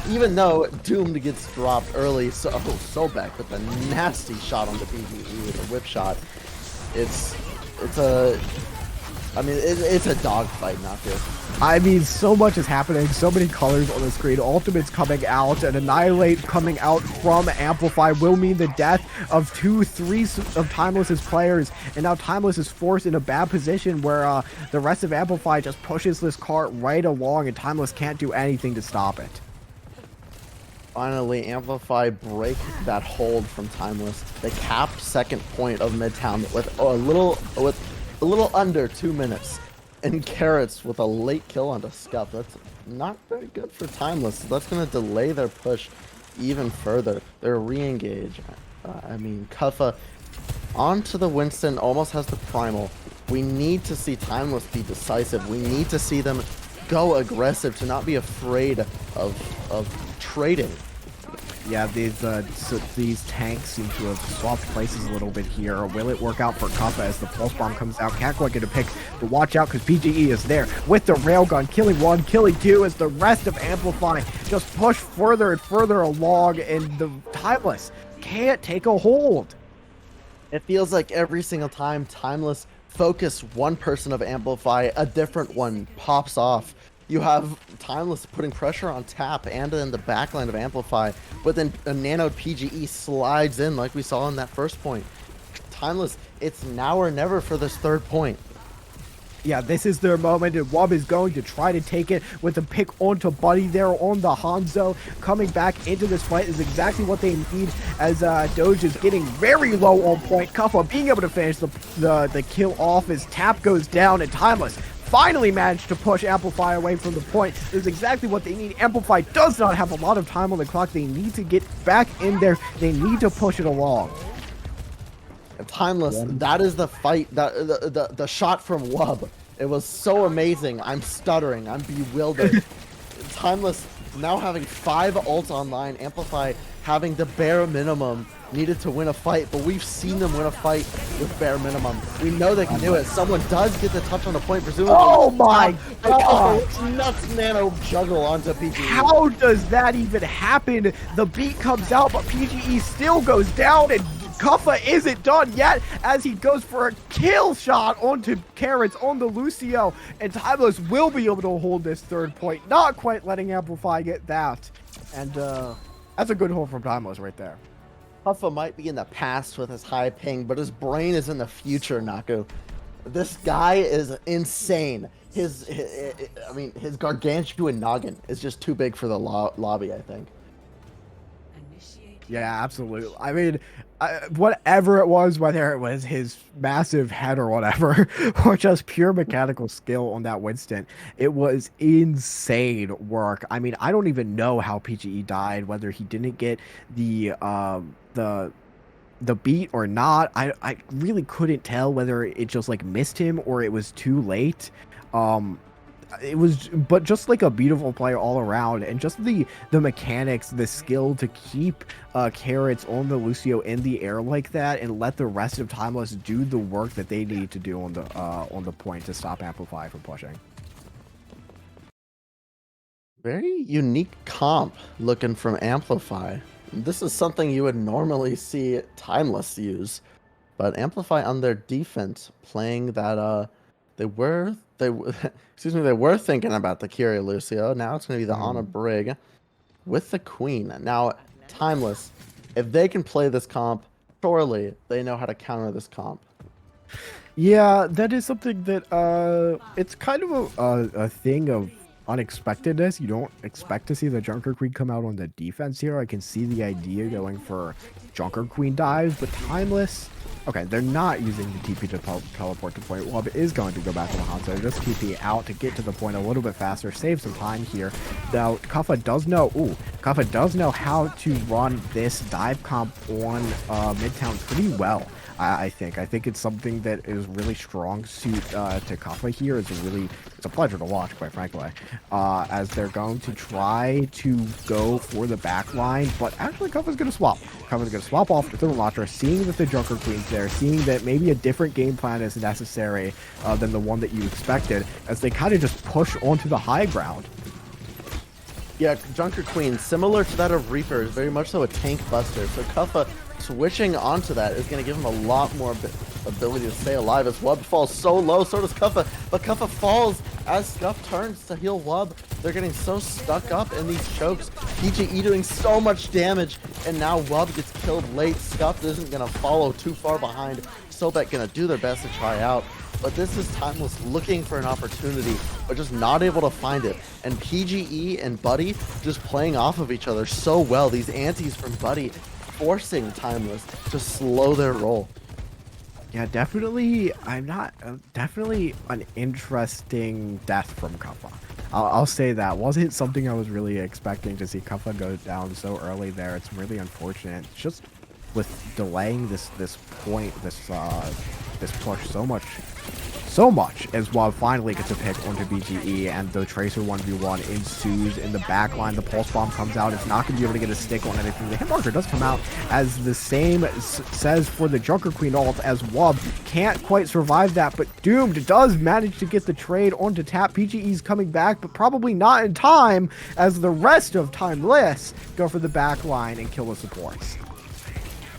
even though Doomed gets dropped early, so back with a nasty shot on the PvE with a whip shot. It's a dogfight out there. I mean, so much is happening, so many colors on the screen. Ultimates coming out, and Annihilate coming out from Amplify will mean the death of 2-3 of Timeless's players, and now Timeless is forced in a bad position where the rest of Amplify just pushes this cart right along, and Timeless can't do anything to stop it. Finally, Amplify break that hold from Timeless. They capped second point of Midtown with a little under 2 minutes. And Carrots with a late kill onto Scuff. That's not very good for Timeless. That's going to delay their push even further. They're re-engage. I mean, Kuffa onto the Winston, almost has the primal. We need to see Timeless be decisive. We need to see them go aggressive, to not be afraid of trading. Yeah, these tanks seem to have swapped places a little bit here. Will it work out for Kappa as the pulse bomb comes out? Can't quite get a pick, but watch out because PGE is there with the railgun, killing one, killing two, as the rest of Amplify just push further and further along, and the Timeless can't take a hold. It feels like every single time Timeless focus one person of Amplify, a different one pops off. You have Timeless putting pressure on Tap and in the backline of Amplify, but then a nanoed PGE slides in like we saw in that first point. Timeless, it's now or never for this third point. Yeah, this is their moment, and Wub is going to try to take it with a pick onto Buddy there on the Hanzo. Coming back into this fight is exactly what they need, as Doge is getting very low on point. Kuffa being able to finish the kill off as Tap goes down, and Timeless finally managed to push Amplify away from the point. This is exactly what they need. Amplify does not have a lot of time on the clock. They need to get back in there. They need to push it along. Timeless, that is the fight, the shot from Wub. It was so amazing. I'm stuttering. I'm bewildered. Timeless now having 5 ults online. Amplify having the bare minimum needed to win a fight, but we've seen them win a fight with bare minimum. We know they can do it. Someone does get the touch on the point, presumably. Oh my god! Nuts nano juggle onto PGE. How does that even happen? The beat comes out, but PGE still goes down, and Kuffa isn't done yet as he goes for a kill shot onto Carrots on the Lucio, and Timeless will be able to hold this third point, not quite letting Amplify get that. And that's a good hold from Timeless right there. Kuffa might be in the past with his high ping, but his brain is in the future, Naku. This guy is insane. His gargantuan noggin is just too big for the lobby, I think. Yeah, absolutely. I mean, whatever it was, whether it was his massive head or whatever, or just pure mechanical skill on that Winston, it was insane work. I mean, I don't even know how PGE died, whether he didn't get the beat or not. I really couldn't tell whether it just like missed him or it was too late. It was, but just like a beautiful play all around, and just the mechanics, the skill to keep Carrots on the Lucio in the air like that, and let the rest of Timeless do the work that they need to do on the point to stop Amplify from pushing. Very unique comp looking from Amplify. This is something you would normally see Timeless use, but Amplify on their defense playing that they were thinking about the Kyrie Lucio. Now it's going to be the Ana Brig with the Queen. Now, Timeless, if they can play this comp, surely they know how to counter this comp. Yeah, that is something that it's kind of a thing of unexpectedness. You don't expect to see the Junker Queen come out on the defense here. I can see the idea going for Junker Queen dives, but Timeless. Okay, they're not using the TP to teleport to point. Wub is going to go back to the Hanzo, just TP out to get to the point a little bit faster, save some time here. Now, Kuffa does know how to run this dive comp on Midtown pretty well. I think it's something that is really strong suit to Kuffa here. It's a pleasure to watch, quite frankly, as they're going to try to go for the back line, but actually Kuffa's going to swap. Kuffa's going to swap off to the launcher, seeing that the Junker Queen's there, seeing that maybe a different game plan is necessary than the one that you expected, as they kind of just push onto the high ground. Yeah, Junker Queen, similar to that of Reaper, is very much so a tank buster. So Kuffa switching onto that is going to give him a lot more ability to stay alive, as Wub falls so low, so does Kuffa. But Kuffa falls as Scuff turns to heal Wub. They're getting so stuck up in these chokes. PGE doing so much damage, and now Wub gets killed late. Scuff isn't going to follow too far behind. Sobek going to do their best to try out. But this is Timeless looking for an opportunity, but just not able to find it. And PGE and Buddy just playing off of each other so well. These antis from Buddy forcing Timeless to slow their roll. Yeah, definitely. Definitely an interesting death from Kuffa. I'll say that. Wasn't something I was really expecting to see Kuffa go down so early there. It's really unfortunate. It's just with delaying this point, this push so much so much as Wob finally gets a pick onto BGE, and the Tracer 1v1 ensues in the back line. The Pulse Bomb comes out. It's not going to be able to get a stick on anything. The hit marker does come out, as the same says for the Junker Queen ult, as Wob can't quite survive that, but Doomed does manage to get the trade onto tap. BGE's coming back, but probably not in time, as the rest of Timeless go for the back line and kill the supports.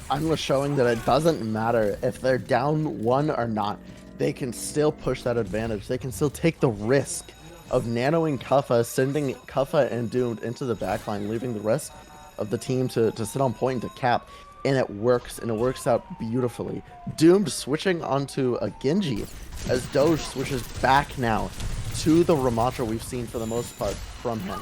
Timeless showing that it doesn't matter if they're down one or not. They can still push that advantage. They can still take the risk of nanoing Kuffa, sending Kuffa and Doomed into the backline, leaving the rest of the team to sit on point and to cap. And it works, and it works out beautifully. Doomed switching onto a Genji as Doge switches back now to the Ramattra we've seen for the most part from him.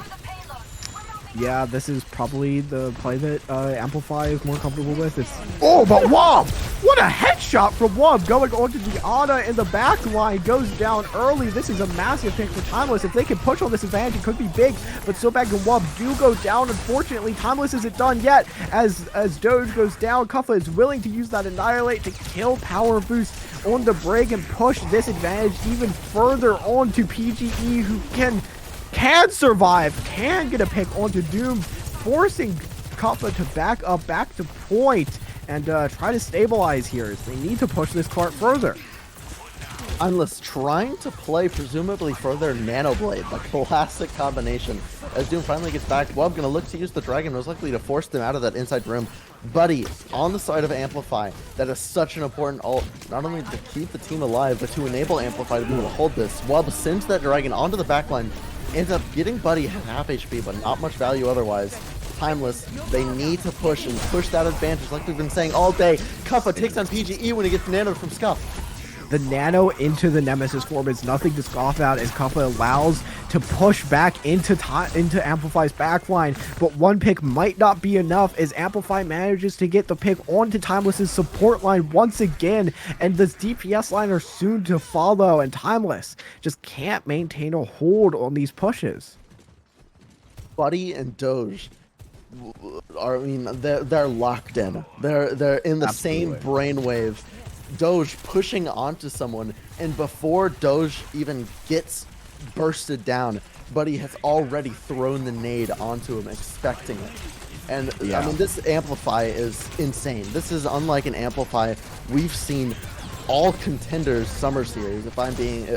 Yeah, this is probably the play that Amplify is more comfortable with. Oh, but Wob! What a headshot from Wob going onto the Ana in the back line. Goes down early. This is a massive pick for Timeless. If they can push on this advantage, it could be big. But Sobag and Wob do go down. Unfortunately, Timeless isn't done yet. As Doge goes down, Kuffa is willing to use that Annihilate to kill Power Boost on the Brig and push this advantage even further on to PGE, who can survive, can get a pick onto Doom, forcing Kuffa to back up, back to point, and try to stabilize here as they need to push this cart further. Timeless trying to play presumably for their Nano Blade, the classic combination. As Doom finally gets back, Wob gonna look to use the Dragon, most likely to force them out of that inside room. Buddy on the side of Amplify, that is such an important ult, not only to keep the team alive, but to enable Amplify to be able to hold this. Wob sends that Dragon onto the backline, ends up getting Buddy half HP, but not much value otherwise. Timeless, they need to push and push that advantage like we've been saying all day. Kuffa takes on PGE when he gets nanoed from Scuff. The nano into the Nemesis form is nothing to scoff at, as Kuffa allows to push back into Amplify's backline, but one pick might not be enough as Amplify manages to get the pick onto Timeless's support line once again, and this DPS line are soon to follow, and Timeless just can't maintain a hold on these pushes. Buddy and Doge are, I mean, they're locked in. They're in the Absolutely. same brainwave. Doge pushing onto someone, and before Doge even gets bursted down, Buddy has already thrown the nade onto him, expecting it. And yeah. I mean, this Amplify is insane. This is unlike an Amplify we've seen all Contenders Summer Series, if I'm being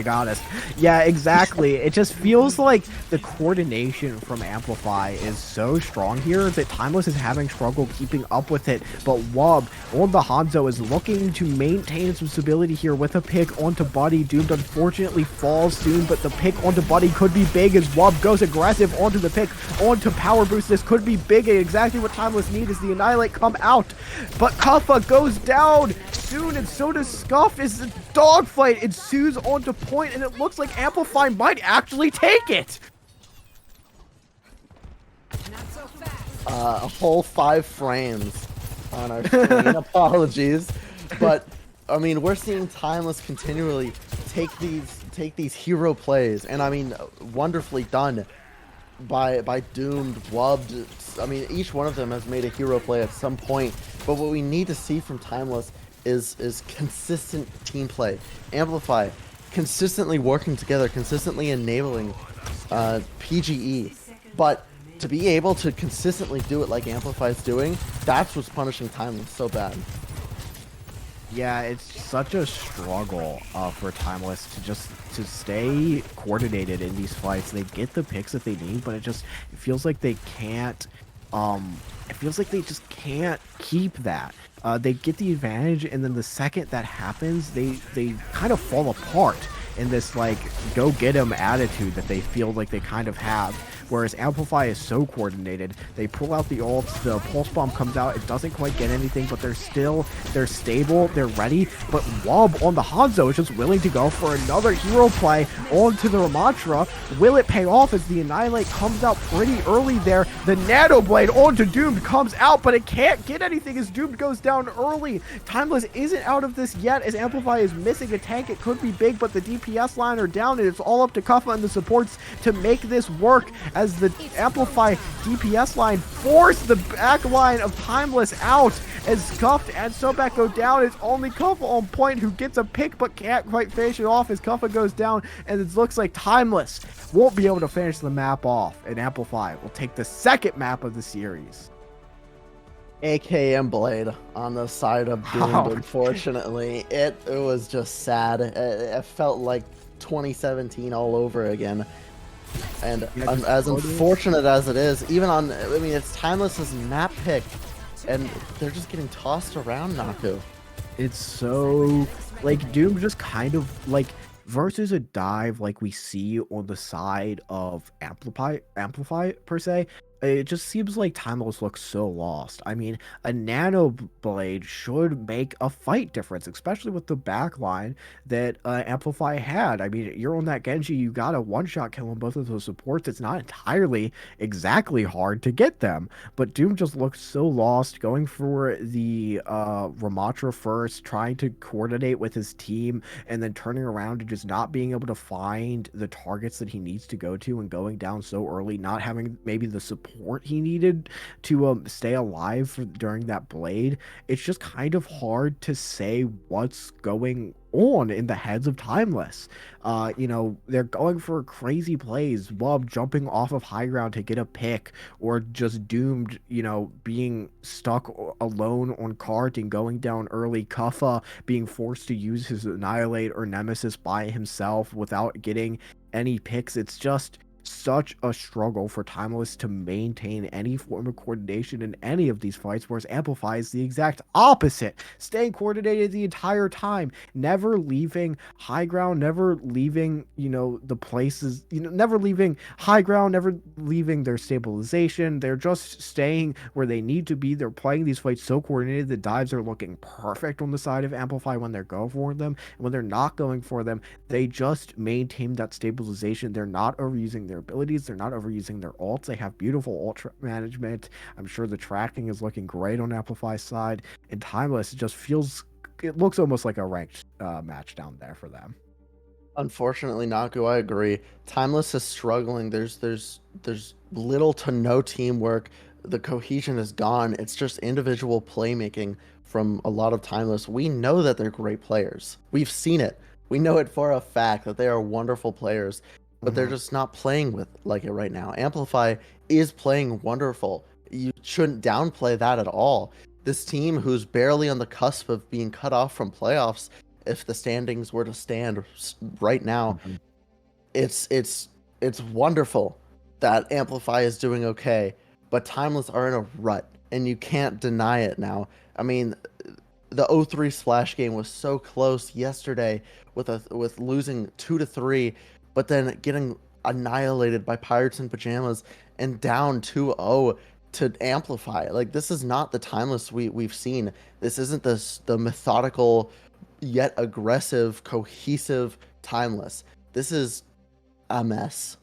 honest. Yeah, exactly. It just feels like the coordination from Amplify is so strong here that Timeless is having trouble keeping up with it. But Wob on the Hanzo is looking to maintain some stability here with a pick onto Buddy. Doomed unfortunately falls soon, but the pick onto Buddy could be big as Wob goes aggressive onto the pick onto Power Boost. This could be big, and exactly what Timeless needs is the Annihilate come out. But Kuffa goes down soon, and so does Scuff as the dogfight ensues onto point, and it looks like Amplify might actually take it. a whole 5 frames on our screen. Apologies, but I mean, we're seeing Timeless continually take these hero plays, and I mean, wonderfully done by Doomed, Wubbed. I mean, each one of them has made a hero play at some point, but what we need to see from Timeless is consistent team play. Amplify consistently working together, consistently enabling PGE, but to be able to consistently do it like Amplify's doing, that's what's punishing Timeless so bad. Yeah, it's such a struggle for Timeless to stay coordinated in these fights. They get the picks that they need, but it feels like they can't. It feels like they just can't keep that. They get the advantage, and then the second that happens, they kind of fall apart in this like go get 'em attitude that they feel like they kind of have. Whereas Amplify is so coordinated, they pull out the ults, the pulse bomb comes out, it doesn't quite get anything, but they're stable, they're ready. But Wob on the Hanzo is just willing to go for another hero play onto the Ramattra. Will it pay off as the Annihilate comes out pretty early there? The Nano Blade onto Doomed comes out, but it can't get anything as Doomed goes down early. Timeless isn't out of this yet as Amplify is missing a tank. It could be big, but the DPS line are down, and it's all up to Kuffa and the supports to make this work as the Amplify DPS line force the back line of Timeless out as Cuffed and Sobek go down. It's only Kuffa on point who gets a pick but can't quite finish it off as Kuffa goes down, and it looks like Timeless won't be able to finish the map off, and Amplify will take the second map of the series. AKM Blade on the side of Doomed, unfortunately. It was just sad. It felt like 2017 all over again. And as unfortunate as it is, even on, I mean, it's Timeless's map pick, and they're just getting tossed around, Naku. It's so, like, Doom just kind of, like, versus a dive like we see on the side of Amplify per se, it just seems like Timeless looks so lost. I mean, a Nano Blade should make a fight difference, especially with the backline that Amplify had. I mean, you're on that Genji, you got a one-shot kill on both of those supports. It's not entirely exactly hard to get them, but Doom just looks so lost, going for the Ramatra first, trying to coordinate with his team, and then turning around and just not being able to find the targets that he needs to go to, and going down so early, not having maybe the support he needed to stay alive during that Blade. It's just kind of hard to say what's going on in the heads of Timeless. You know, they're going for crazy plays, Wub jumping off of high ground to get a pick, or just Doomed, you know, being stuck alone on cart and going down early, Kuffa being forced to use his Annihilate or Nemesis by himself without getting any picks. It's just such a struggle for Timeless to maintain any form of coordination in any of these fights, whereas Amplify is the exact opposite, staying coordinated the entire time, never leaving high ground, never leaving, you know, the places, you know, never leaving high ground, never leaving their stabilization. They're just staying where they need to be. They're playing these fights so coordinated. The dives are looking perfect on the side of Amplify when they're going for them, and when they're not going for them, they just maintain that stabilization. They're not overusing their abilities, they're not overusing their ults. They have beautiful ult management. I'm sure the tracking is looking great on Amplify's side, and Timeless just feels, it looks almost like a ranked match down there for them. Unfortunately, Naku, I agree. Timeless is struggling. There's little to no teamwork. The cohesion is gone. It's just individual playmaking from a lot of Timeless. We know that they're great players. We've seen it. We know it for a fact that they are wonderful players, but they're just not playing with like it right now. Amplify is playing wonderful. You shouldn't downplay that at all. This team, who's barely on the cusp of being cut off from playoffs, if the standings were to stand right now, it's wonderful that Amplify is doing okay, but Timeless are in a rut, and you can't deny it now. I mean, the 0-3 splash game was so close yesterday with losing 2-3, but then getting annihilated by Pirates in Pajamas and down 2-0 to Amplify. Like, this is not the Timeless we've seen. This isn't the methodical yet aggressive, cohesive Timeless. This is a mess.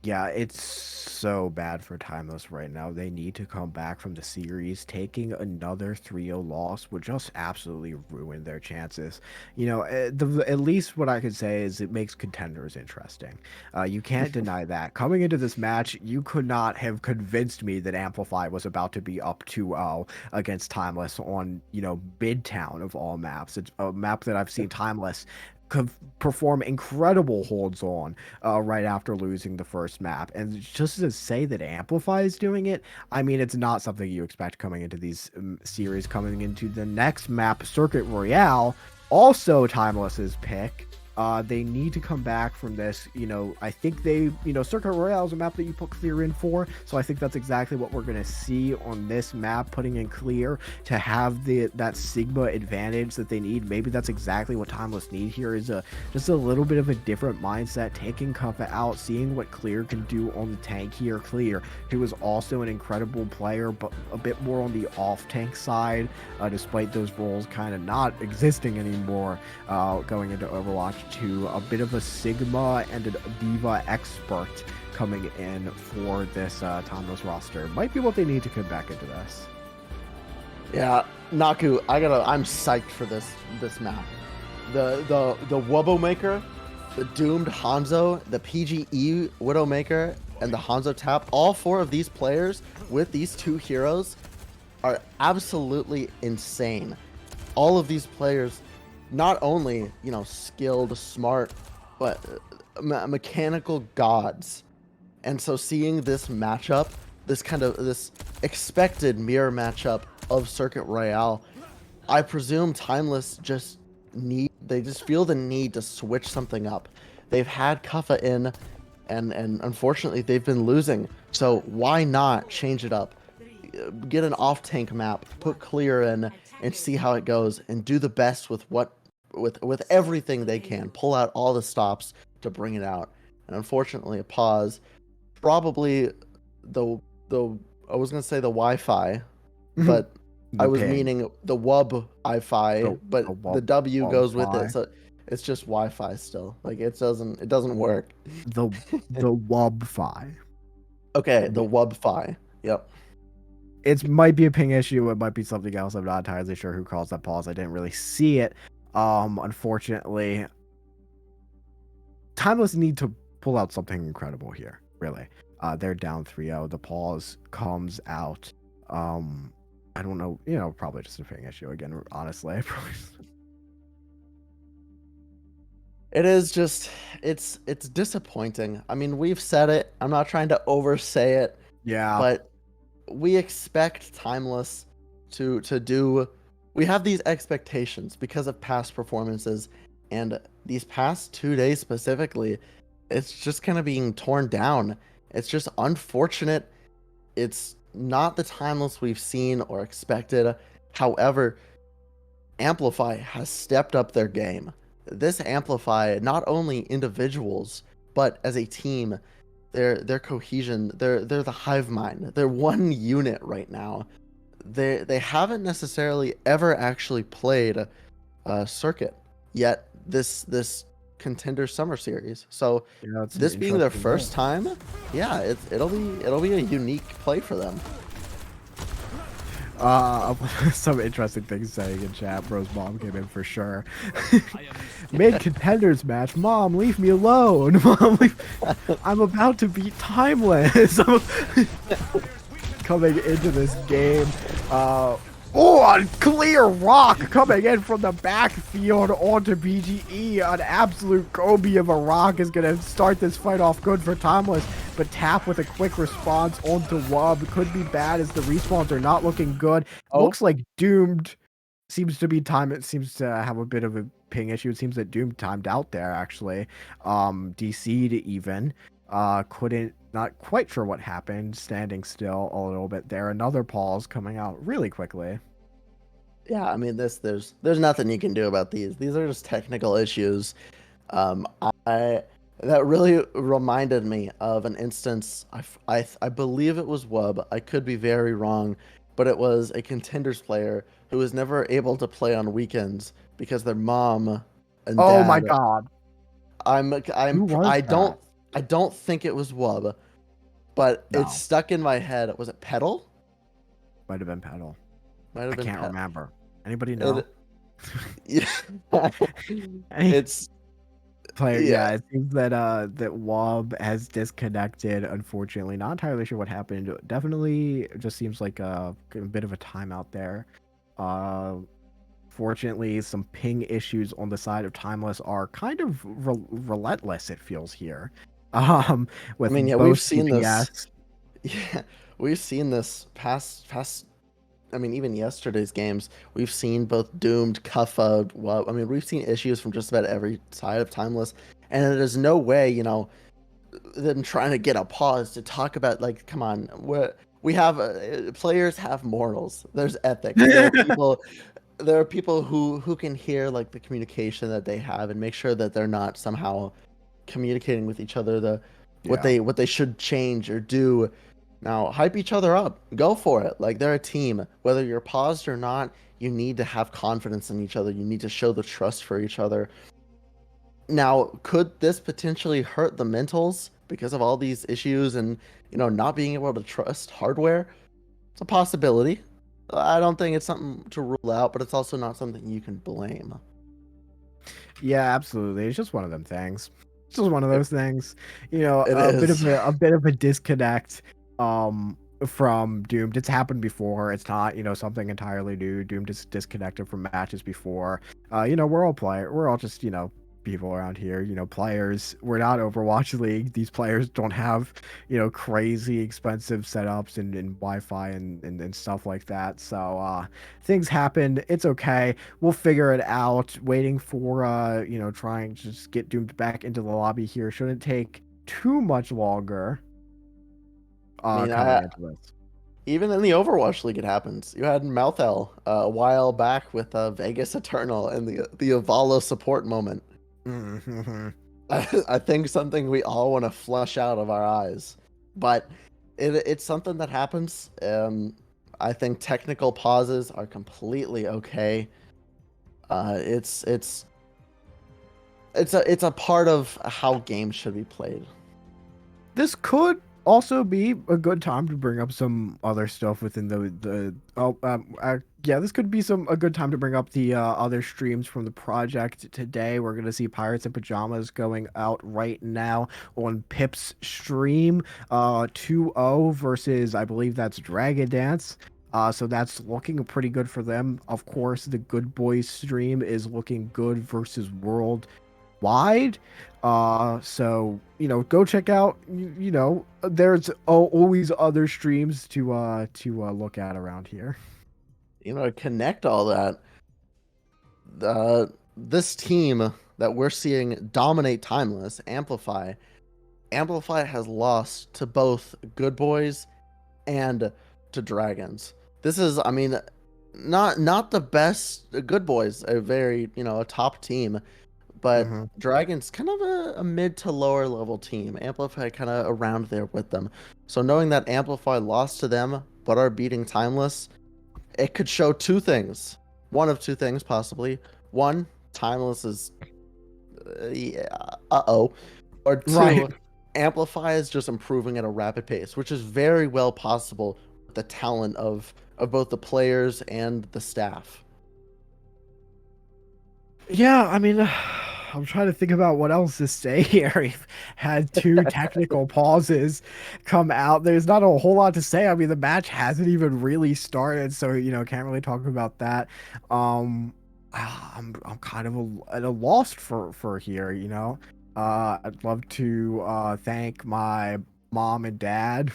Yeah, it's so bad for Timeless right now. They need to come back from the series. Taking another 3-0 loss would just absolutely ruin their chances. You know, at least what I could say is it makes contenders interesting. You can't deny that. Coming into this match, you could not have convinced me that Amplify was about to be up 2-0 against Timeless on, you know, Midtown of all maps. It's a map that I've seen Timeless could perform incredible holds on right after losing the first map. And just to say that Amplify is doing it, I mean, it's not something you expect coming into these series. Coming into the next map, Circuit Royale, also Timeless's pick. They need to come back from this. You know, I think they, you know, Circuit Royale is a map that you put Clear in for, so I think that's exactly what we're going to see on this map, putting in Clear to have that Sigma advantage that they need. Maybe that's exactly what Timeless need here, is just a little bit of a different mindset, taking Kuffa out, seeing what Clear can do on the tank here. Clear, who is also an incredible player, but a bit more on the off-tank side, despite those roles kind of not existing anymore going into Overwatch, to a bit of a Sigma and a Diva expert coming in for this Timeless roster. Might be what they need to come back into this. Yeah, Naku, I'm psyched for this map. the Wubbomaker, the Doomed Hanzo, the PGE Widowmaker, and the Hanzo Tap. All four of these players with these two heroes are absolutely insane. All of these players, not only skilled, smart, but mechanical gods. And so seeing this matchup, this expected mirror matchup of Circuit Royale, I presume Timeless they just feel the need to switch something up. They've had Kuffa in, and unfortunately they've been losing. So why not change it up? Get an off tank map, put clear in, and see how it goes, and do the best with with everything they can. Pull out all the stops to bring it out. And unfortunately, a pause. Probably the I was gonna say the Wi-Fi, but I The was ping. meaning the WUB Wi-Fi, but the W goes with it, Wi-Fi. so it's just Wi-Fi still. Like it doesn't work. The the Wub-Fi. Okay, the WUB-Fi. Yep. It might be a ping issue. It might be something else. I'm not entirely sure who caused that pause. I didn't really see it. Unfortunately, Timeless need to pull out something incredible here. Really, they're down 3-0. The pause comes out. I don't know. Probably just a ping issue again. Honestly, It is just it's disappointing. I mean, we've said it. I'm not trying to oversay it, yeah. but we expect Timeless to do. We have these expectations because of past performances, and these past 2 days specifically, it's just kind of being torn down. It's just unfortunate. It's not the Timeless we've seen or expected. However, Amplify has stepped up their game. This Amplify not only individuals, but as a team, their cohesion, they're the hive mind. They're one unit right now. They haven't necessarily ever actually played a circuit yet this contender summer series. So Yeah, it's an this being their interesting role. first time, yeah, it'll be a unique play for them. Some interesting things saying in chat. Bro's mom came in for sure. Mid contenders match. Mom, leave me alone. Mom, I'm about to beat Timeless. Coming into this game. On clear rock coming in from the backfield onto BGE. An absolute Gobi of a rock is going to start this fight off good for Timeless. But Tap with a quick response onto Wub could be bad as the respawns are not looking good. Oh, Looks like Doomed seems to be time. It seems to have a bit of a ping issue. It seems that Doomed timed out there actually. DC'd even. Couldn't, not quite sure what happened. Standing still a little bit there. Another pause coming out really quickly. yeah, I mean there's nothing you can do about these. These are just technical issues. Um, I that really reminded me of an instance. I believe it was Wub. I could be very wrong, but it was a contenders player who was never able to play on weekends because their mom and Oh my dad. god. Who was that? I don't think it was Wub, but it's No. stuck in my head. Was it Pedal? Might have been Pedal. Might have I been can't Pedal. remember. Anybody know? Yeah. Any It's player, yeah. yeah, it seems that that Wob has disconnected, unfortunately. Not entirely sure what happened. Definitely just seems like a bit of a timeout there. Uh Fortunately, some ping issues on the side of Timeless are kind of relentless, it feels here. I With mean, yeah, we've both seen this. CPS. Yeah, we've seen this past. I mean, even yesterday's games, we've seen both Doomed, Cuffa. Well, I mean, we've seen issues from just about every side of Timeless, and there's no way, them trying to get a pause to talk about like, come on, we have players have morals. There's ethics. There are people who can hear like the communication that they have and make sure that they're not somehow communicating with each other Yeah. what they should change or do. Now hype each other up, go for it. Like they're a team, whether you're paused or not. You need to have confidence in each other. You need to show the trust for each other. Now, could this potentially hurt the mentals because of all these issues and not being able to trust hardware? It's a possibility. I don't think it's something to rule out, but it's also not something you can blame. Yeah, absolutely. It's just one of them things. It's just one of those things. You know, It is. a bit of a disconnect from Doomed. It's happened before. It's not, you know, something entirely new. Doomed is disconnected from matches before. You know, we're all just, you know, people around here, you know, players. We're not Overwatch League. These players don't have, you know, crazy expensive setups and Wi-Fi and stuff like that. So things happen. It's okay. We'll figure it out. Waiting for you know, trying to just get Doomed back into the lobby here shouldn't take too much longer I mean, coming into this. even in the Overwatch League, it happens. You had Malthel a while back with Vegas Eternal and the Avalo support moment. Mhm. I think something we all want to flush out of our eyes, but it's something that happens. I think technical pauses are completely okay. It's it's a part of how games should be played. This could also be a good time to bring up some other stuff within yeah, this could be some a good time to bring up the other streams from the project today. We're gonna see Pirates in Pajamas going out right now on Pip's stream, 2-0 versus, I believe that's Dragon Dance. So that's looking pretty good for them. Of course, the Good Boys stream is looking good versus World wide. So you know, go check out. You know, there's always other streams to look at around here. You know, to connect all that, this team that we're seeing dominate Timeless, Amplify has lost to both Good Boys and to Dragons. This is, I mean, not the best. Good Boys, a very, you know, a top team, but Hmm. Dragons kind of a mid to lower level team. Amplify kind of around there with them. So knowing that Amplify lost to them but are beating Timeless, it could show two things. One of two things possibly. One, Timeless is yeah, uh-oh. Or Right. two, Amplify is just improving at a rapid pace, which is very well possible with the talent of both the players and the staff. Yeah, I mean, I'm trying to think about what else to say here. We've had two technical pauses come out. There's not a whole lot to say. I mean, the match hasn't even really started, so you know, can't really talk about that. I'm kind of at a loss for here. You know, I'd love to thank my mom and dad.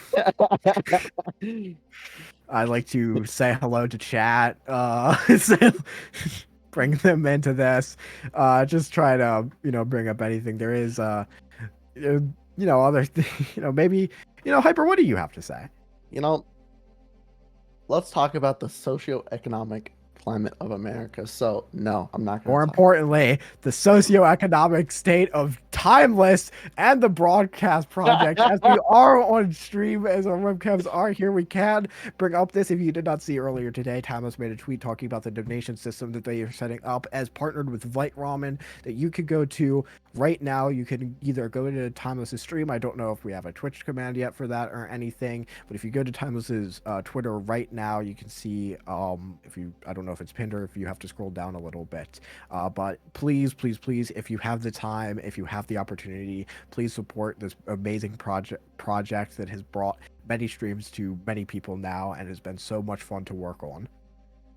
I'd like to say hello to chat. Bring them into this. Just try to, you know, bring up anything. There is, you know, you know, maybe, you know, Hyper, what do you have to say? You know, let's talk about the socioeconomic climate of America. So, no, I'm not going More to talk about that. importantly, the socioeconomic state of Timeless and the broadcast project. As we are on stream, as our webcams are here, we can bring up this. If you did not see earlier today, Timeless made a tweet talking about the donation system that they are setting up as partnered with Vite Ramen that you could go to right now. You can either go to Timeless's stream. I don't know if we have a Twitch command yet for that or anything, but if you go to Timeless's Twitter right now, you can see if you, I don't know if it's pinned or if you have to scroll down a little bit. But please, please, please, if you have the time, if you have the opportunity, please support this amazing project that has brought many streams to many people now and has been so much fun to work on.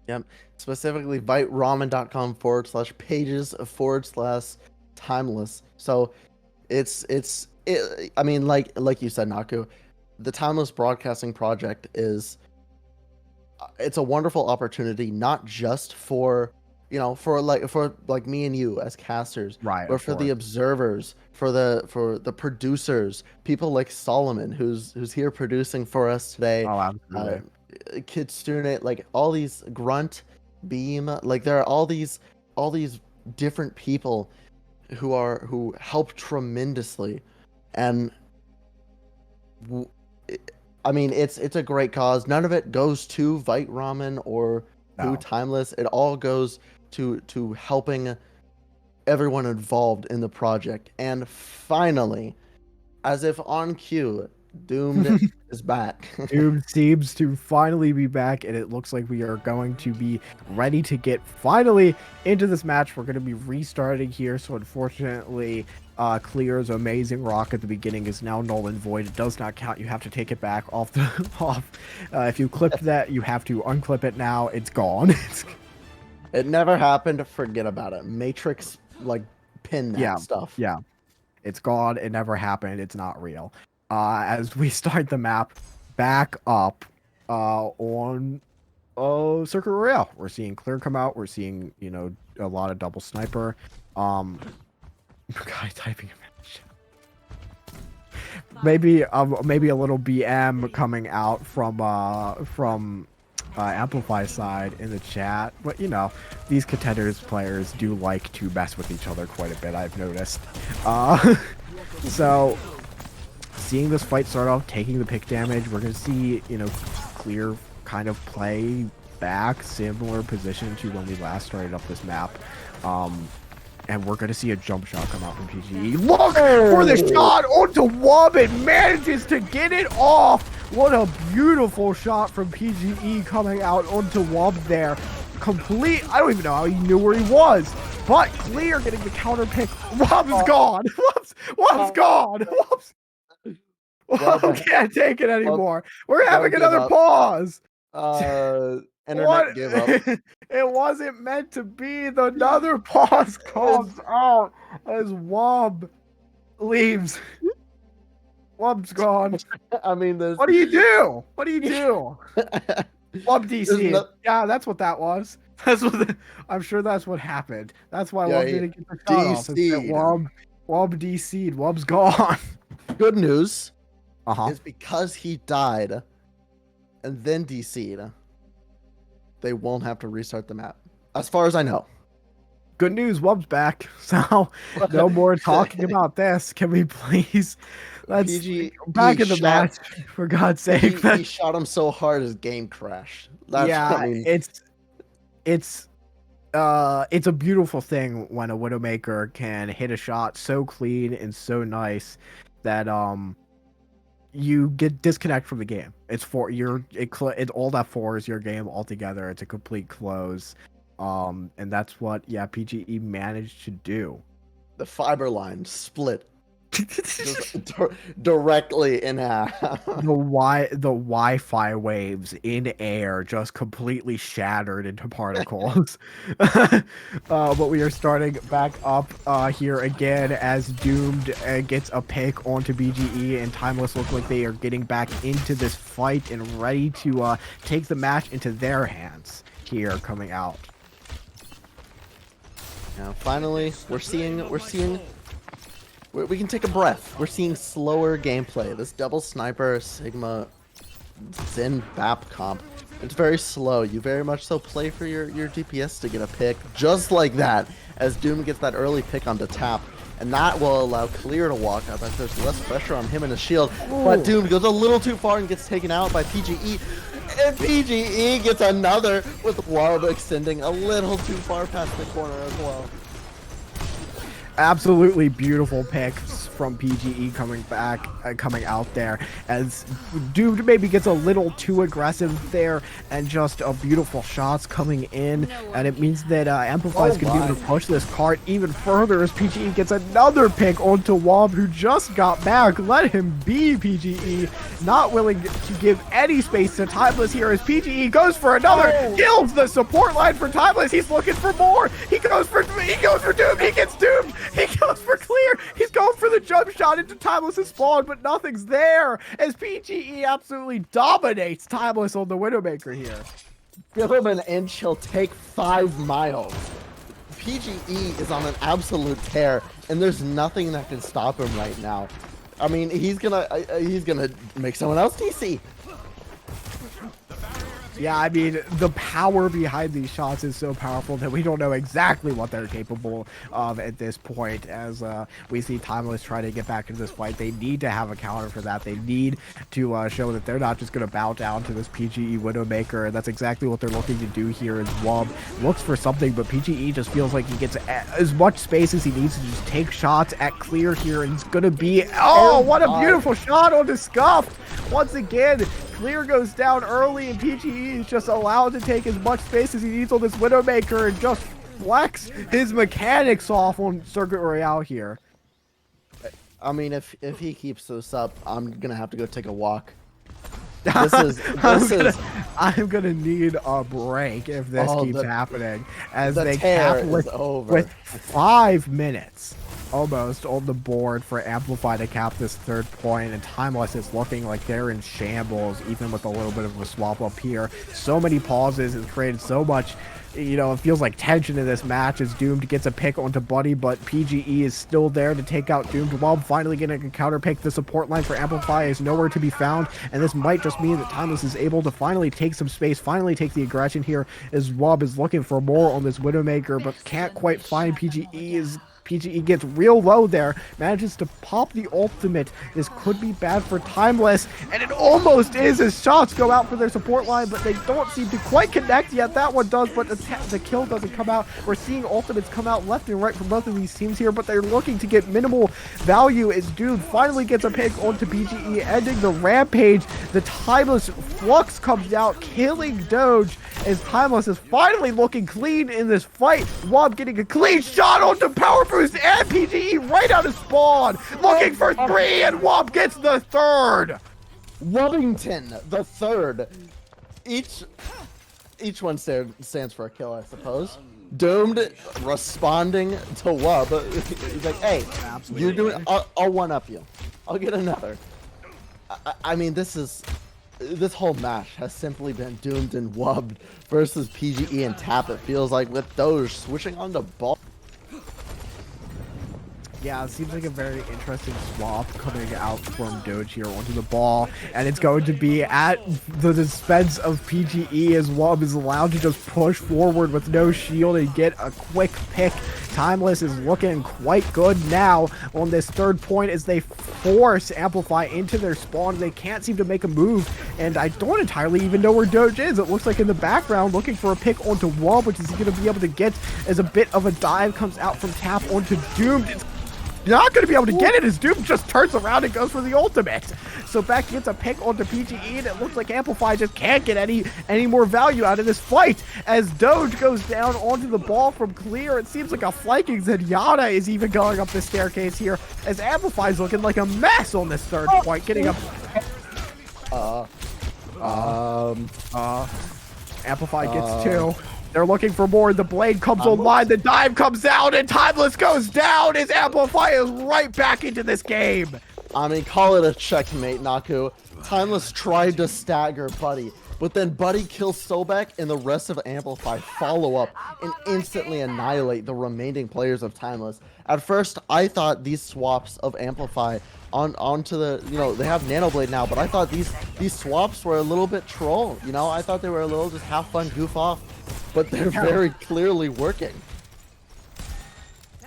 Yep. Specifically, viteramen.com/pages /timeless. So I mean, like you said, Naku, the Timeless Broadcasting Project is it's a wonderful opportunity, not just for for like me and you as casters, Right, but of for the course. observers, for the producers, people like Solomon, who's here producing for us today, Oh, uh, absolutely. Kitsune, like all these Grunt, Beam, like there are all these different people who help tremendously, and w- I mean, it's a great cause. None of it goes to Vite Ramen or to No. Timeless. It all goes to helping everyone involved in the project. And finally, as if on cue, Doomed is back. Doom seems to finally be back, and it looks like we are going to be ready to get finally into this match. We're going to be restarting here, so unfortunately, Clear's amazing rock at the beginning is now null and void. It does not count. You have to take it back off the off. If you clipped that, you have to unclip it now. It's gone. It never happened. Forget about it. Matrix, like, pin that stuff. Yeah. It's gone. It never happened. It's not real. As we start the map back up on Circuit Royale, we're seeing Clear come out. We're seeing, you know, a lot of double sniper. Guy typing a message. Maybe a little BM coming out from Amplify side in the chat, but you know, these Contenders players do like to mess with each other quite a bit, I've noticed. So seeing this fight start off, taking the pick damage, we're gonna see, you know, Clear kind of play back, similar position to when we last started up this map. And we're gonna see a jump shot come out from PGE. Look for the shot onto Wub and manages to get it off. What a beautiful shot from PGE coming out onto Wub there. I don't even know how he knew where he was. But Clear getting the counter pick. Wub is gone. Wub's gone. Wub can't take it anymore. We're having another pause. Internet gave up. It wasn't meant to be. Another pause comes out as Wub leaves. Wub's gone. I mean, what do you do? What do you do? Wub DC. Yeah, that's what that was. That's what I'm sure that's what happened. That's why Wub didn't get the shot off. Wub DC'd. Wub's gone. Good news is because he died and then DC'd, they won't have to restart the map, as far as I know. Good news, Wub's back. So no more talking about this. Can we please? Let's back in the match, for God's sake. He shot him so hard his game crashed. It's a beautiful thing when a Widowmaker can hit a shot so clean and so nice that you get disconnect from the game. It's all that four is your game altogether. It's a complete close. And that's what PGE managed to do. The fiber line split directly in half. The Wi-Fi waves in air just completely shattered into particles. But we are starting back up here again as Doomed gets a pick onto BGE, and Timeless look like they are getting back into this fight and ready to take the match into their hands here coming out. Now finally we can take a breath. We're seeing slower gameplay. This double sniper Sigma Zen BAP comp, it's very slow. You very much so play for your DPS to get a pick, just like that, as Doom gets that early pick onto tap. And that will allow Clear to walk up as there's less pressure on him and his shield. But Doom goes a little too far and gets taken out by PGE. And PGE gets another with Wub extending a little too far past the corner as well. Absolutely beautiful picks from PGE coming out there, as Doomed maybe gets a little too aggressive there, and just beautiful shots coming in, and it means that Amplify is going to be able to push this cart even further as PGE gets another pick onto Wub, who just got back. Let him be, PGE. Not willing to give any space to Timeless here as PGE goes for another, kills the support line for Timeless. He's looking for more. He goes for Doomed. He gets Doomed. He goes for Clear. He's going for the jump shot into Timeless's spawn, but nothing's there as PGE absolutely dominates Timeless on the Widowmaker here. Give him an inch, he'll take 5 miles. PGE is on an absolute tear, and there's nothing that can stop him right now. I mean, he's gonna make someone else DC. Yeah, I mean, the power behind these shots is so powerful that we don't know exactly what they're capable of at this point, as we see Timeless try to get back into this fight. They need to have a counter for that. They need to show that they're not just going to bow down to this PGE Widowmaker, and that's exactly what they're looking to do here as Wub looks for something, but PGE just feels like he gets as much space as he needs to just take shots at Clear here, and it's going to be... Oh, what a beautiful shot onto Scuff! once again, Clear goes down early, and PGE is just allowed to take as much space as he needs on this Widowmaker and just flex his mechanics off on Circuit Royale here. I mean, if he keeps this up, I'm gonna have to go take a walk. I'm gonna need a break if this keeps happening, as they cap with 5 minutes almost on the board for Amplify to cap this third point, and Timeless is looking like they're in shambles, even with a little bit of a swap up here. So many pauses, it's created so much, you know, it feels like tension in this match as Doomed gets a pick onto Buddy, but PGE is still there to take out Doomed. Wub finally getting a counter pick. The support line for Amplify is nowhere to be found, and this might just mean that Timeless is able to finally take some space, finally take the aggression here, as Wub is looking for more on this Widowmaker, but can't quite find PGE gets real low there, manages to pop the ultimate. This could be bad for Timeless, and it almost is as shots go out for their support line, but they don't seem to quite connect yet. That one does, but the kill doesn't come out. We're seeing ultimates come out left and right from both of these teams here, but they're looking to get minimal value as Dude finally gets a pick onto PGE, ending the rampage. The Timeless Flux comes out, killing Doge, as Timeless is finally looking clean in this fight. Wob getting a clean shot onto Power Boost, and PGE right out of spawn, looking for 3, and Wob gets the 3rd. Wubbington, the 3rd. Each one stands for a kill, I suppose. Doomed responding to Wub. He's like, hey, absolutely, you're doing, I'll one-up you. I'll get another. I mean, this whole match has simply been Doomed and Wubbed versus PGE and Tap. It feels like, with Doge switching on the ball. Yeah, it seems like a very interesting swap coming out from Doge here onto the ball, and it's going to be at the expense of PGE as Wub is allowed to just push forward with no shield and get a quick pick. Timeless is looking quite good now on this 3rd point as they force Amplify into their spawn. They can't seem to make a move, and I don't entirely even know where Doge is. It looks like in the background looking for a pick onto Wub, which is he going to be able to get as a bit of a dive comes out from Tap onto Doomed. It's not going to be able to get it as Doom just turns around and goes for the ultimate. So back gets a pick onto PGE, and it looks like Amplify just can't get any more value out of this fight as Doge goes down onto the ball from Clear. It seems like a flanking Zenyatta is even going up the staircase here as Amplify's looking like a mess on this 3rd point, getting a Amplify gets 2. They're looking for more. The blade comes online. The dive comes out, and Timeless goes down as Amplify is right back into this game. I mean, call it a checkmate, Naku. Timeless tried to stagger Buddy, but then Buddy kills Sobek, and the rest of Amplify follow up and instantly annihilate the remaining players of Timeless. At first, I thought these swaps of Amplify onto the, you know, they have Nanoblade now, but I thought these swaps were a little bit troll. You know, I thought they were a little just have fun, goof off. But they're very clearly working.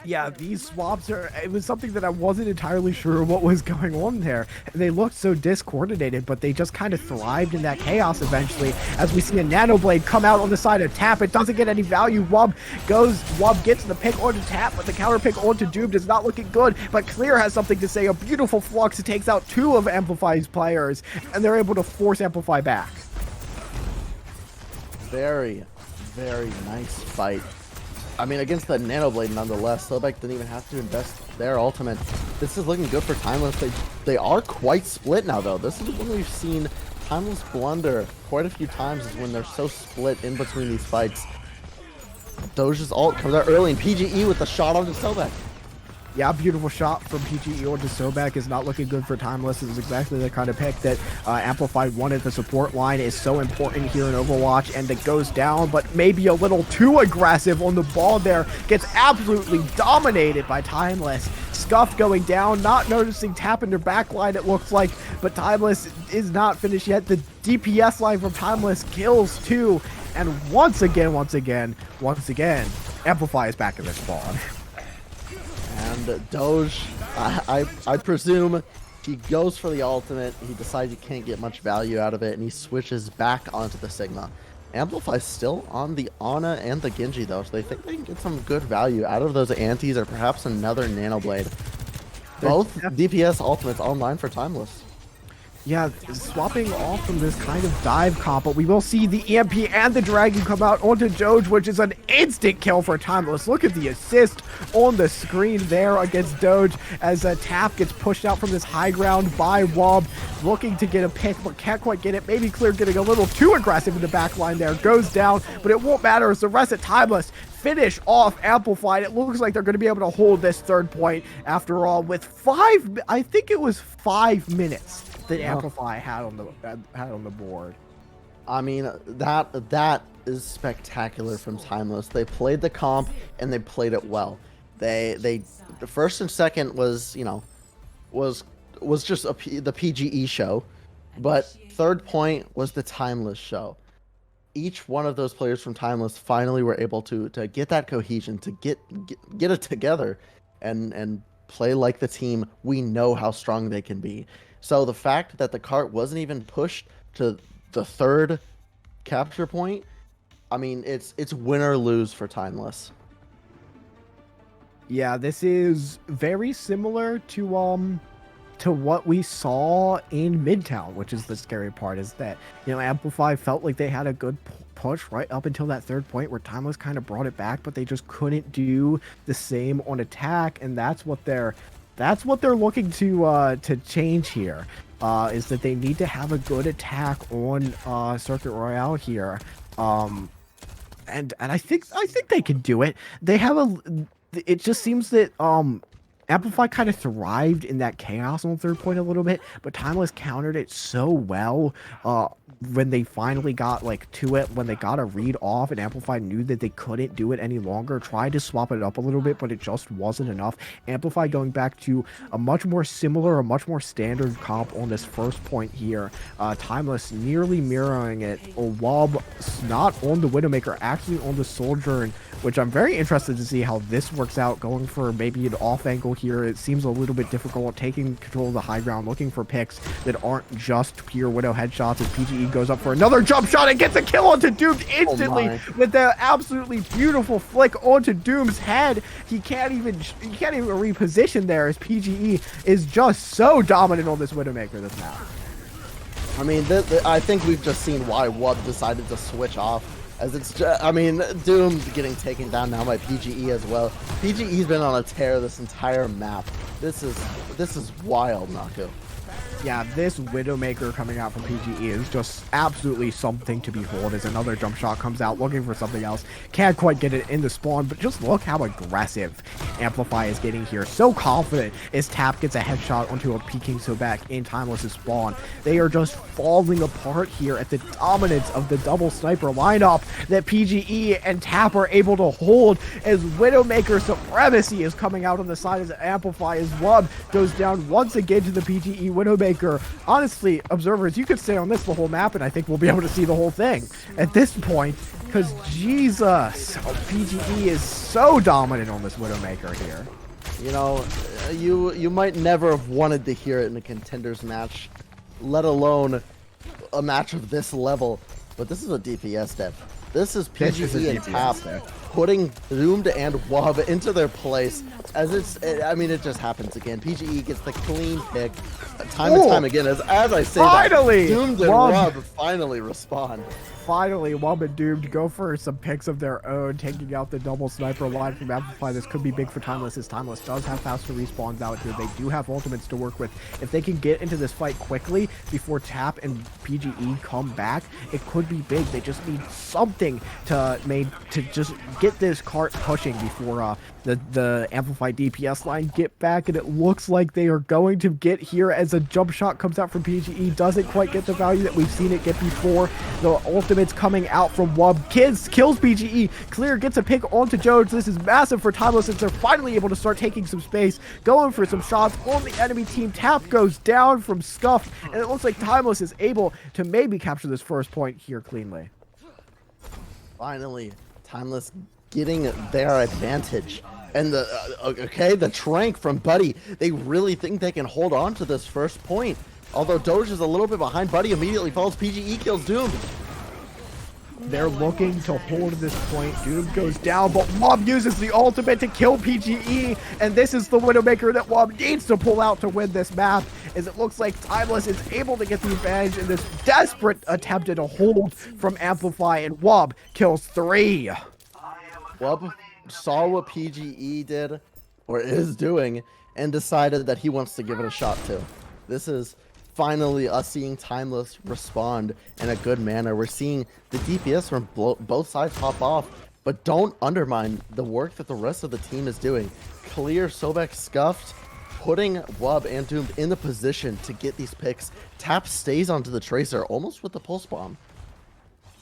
Yeah, these swaps it was something that I wasn't entirely sure what was going on there. They looked so discoordinated, but they just kind of thrived in that chaos eventually, as we see a Nanoblade come out on the side of Tap. It doesn't get any value. Wub gets the pick onto Tap, but the counter pick onto Doomed is not looking good, but Clear has something to say. A beautiful Flux takes out 2 of Amplify's players, and they're able to force Amplify back. Very nice fight. I mean, against the Nanoblade nonetheless. Sobek didn't even have to invest their ultimate. This is looking good for Timeless. They are quite split now, though. This is when we've seen Timeless blunder quite a few times, is when they're so split in between these fights. Doge's ult comes out early, and PGE with the shot onto Sobek. Yeah, beautiful shot from PGE onto Sobek is not looking good for Timeless. It is exactly the kind of pick that Amplify wanted. The support line is so important here in Overwatch, and it goes down, but maybe a little too aggressive on the ball there. Gets absolutely dominated by Timeless. Scuffed going down, not noticing Tap in their back line, it looks like, but Timeless is not finished yet. The DPS line from Timeless kills 2, and once again, Amplify is back in their spawn. And Doge, I presume he goes for the ultimate. He decides he can't get much value out of it, and he switches back onto the Sigma. Amplify's still on the Ana and the Genji, though, so they think they can get some good value out of those antis or perhaps another Nanoblade. Both DPS ultimates online for Timeless. Yeah, swapping off from this kind of dive comp, but we will see the EMP and the Dragon come out onto Doge, which is an instant kill for Timeless. Look at the assist on the screen there against Doge as Tap gets pushed out from this high ground by Wub, looking to get a pick, but can't quite get it. Maybe Clear getting a little too aggressive in the back line there. Goes down, but it won't matter as the rest of Timeless finish off Amplified. It looks like they're going to be able to hold this third point after all with I think it was 5 minutes that Amplify had on the board. I mean, that is spectacular from Timeless. They played the comp and they played it well. The first and second was, you know, was just the PGE show, but third point was the Timeless show. Each one of those players from Timeless finally were able to get that cohesion, to get it together and play like the team we know how strong they can be. So the fact that the cart wasn't even pushed to the third capture point, I mean, it's win or lose for Timeless. Yeah, this is very similar to what we saw in Midtown, which is the scary part, is that, you know, Amplify felt like they had a good push right up until that third point where Timeless kind of brought it back, but they just couldn't do the same on attack, and that's what they're looking to change here. Is that they need to have a good attack on Circuit Royale here, and I think they can do it. They have it just seems that Amplify kind of thrived in that chaos on third point a little bit, but Timeless countered it so well when they finally got like to it, when they got a read off and Amplify knew that they couldn't do it any longer, tried to swap it up a little bit, but it just wasn't enough. Amplify going back to a much more similar, a much more standard comp on this first point here. Timeless nearly mirroring it. Wub not on the Widowmaker, actually on the Soldier, which I'm very interested to see how this works out, going for maybe an off angle here. It seems a little bit difficult, taking control of the high ground, looking for picks that aren't just pure Widow headshots as PGE goes up for another jump shot and gets a kill onto Doom instantly with the absolutely beautiful flick onto Doom's head. He can't even reposition there as PGE is just so dominant on this Widowmaker this map. I mean, I think we've just seen why Wub decided to switch off. As it's just, I mean, Doom's getting taken down now by PGE as well. PGE's been on a tear this entire map. This is wild, Naku. Yeah, this Widowmaker coming out from PGE is just absolutely something to behold as another jump shot comes out looking for something else. Can't quite get it in the spawn, but just look how aggressive Amplify is getting here. So confident as Tap gets a headshot onto a peeking so back in Timeless's spawn. They are just falling apart here at the dominance of the double sniper lineup that PGE and Tap are able to hold as Widowmaker supremacy is coming out on the side as Amplify as Wub goes down once again to the PGE Widowmaker. Honestly, observers, you could stay on this the whole map and I think we'll be able to see the whole thing at this point, because Jesus, PGE is so dominant on this Widowmaker here. You know, you might never have wanted to hear it in a contenders match, let alone a match of this level, but this is a DPS dev. This is PGE and Tap putting Doomed and Wub into their place, as I mean, it just happens again. PGE gets the clean pick time and time again. As I say, finally, that, Doomed and Wub finally respond. Finally, Wub and Doomed go for some picks of their own, taking out the double sniper line from Amplify. This could be big for Timeless, as Timeless does have faster respawns out here. They do have ultimates to work with. If they can get into this fight quickly before Tap and PGE come back, it could be big. They just need something to just get this cart pushing before the Amplify DPS line get back, and it looks like they are going to get here as a jump shot comes out from PGE. Doesn't quite get the value that we've seen it get before. The ultimates coming out from Wub kills PGE. Clear gets a pick onto Jones. This is massive for Timeless since they're finally able to start taking some space, going for some shots on the enemy team. Tap goes down from Scuffed, and it looks like Timeless is able to maybe capture this first point here cleanly. Finally, Timeless getting their advantage. And the trank from Buddy, they really think they can hold on to this first point. Although Doge is a little bit behind, Buddy immediately falls. PGE kills Doom. They're looking to hold this point. Doom goes down, but Wob uses the ultimate to kill PGE, and this is the Widowmaker that Wob needs to pull out to win this map, as it looks like Timeless is able to get the advantage in this desperate attempt at a hold from Amplify, and Wob kills 3. Wub saw what PGE did, or is doing, and decided that he wants to give it a shot too. This is finally us seeing Timeless respond in a good manner. We're seeing the DPS from both sides pop off, but don't undermine the work that the rest of the team is doing. Clear, Sobek, Scuffed, putting Wub and Doomed in the position to get these picks. Tap stays onto the Tracer, almost with the Pulse Bomb.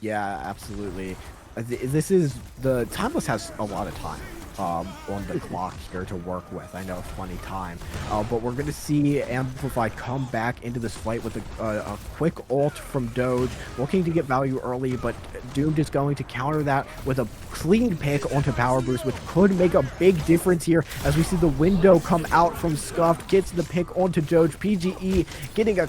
Yeah, absolutely. This is the Timeless has a lot of time on the clock here to work with. I know plenty time, but we're gonna see Amplify come back into this fight with a quick ult from Doge, looking to get value early, but Doomed is going to counter that with a clean pick onto Power Boost, which could make a big difference here as we see the window come out from Scuffed, gets the pick onto Doge. PGE getting a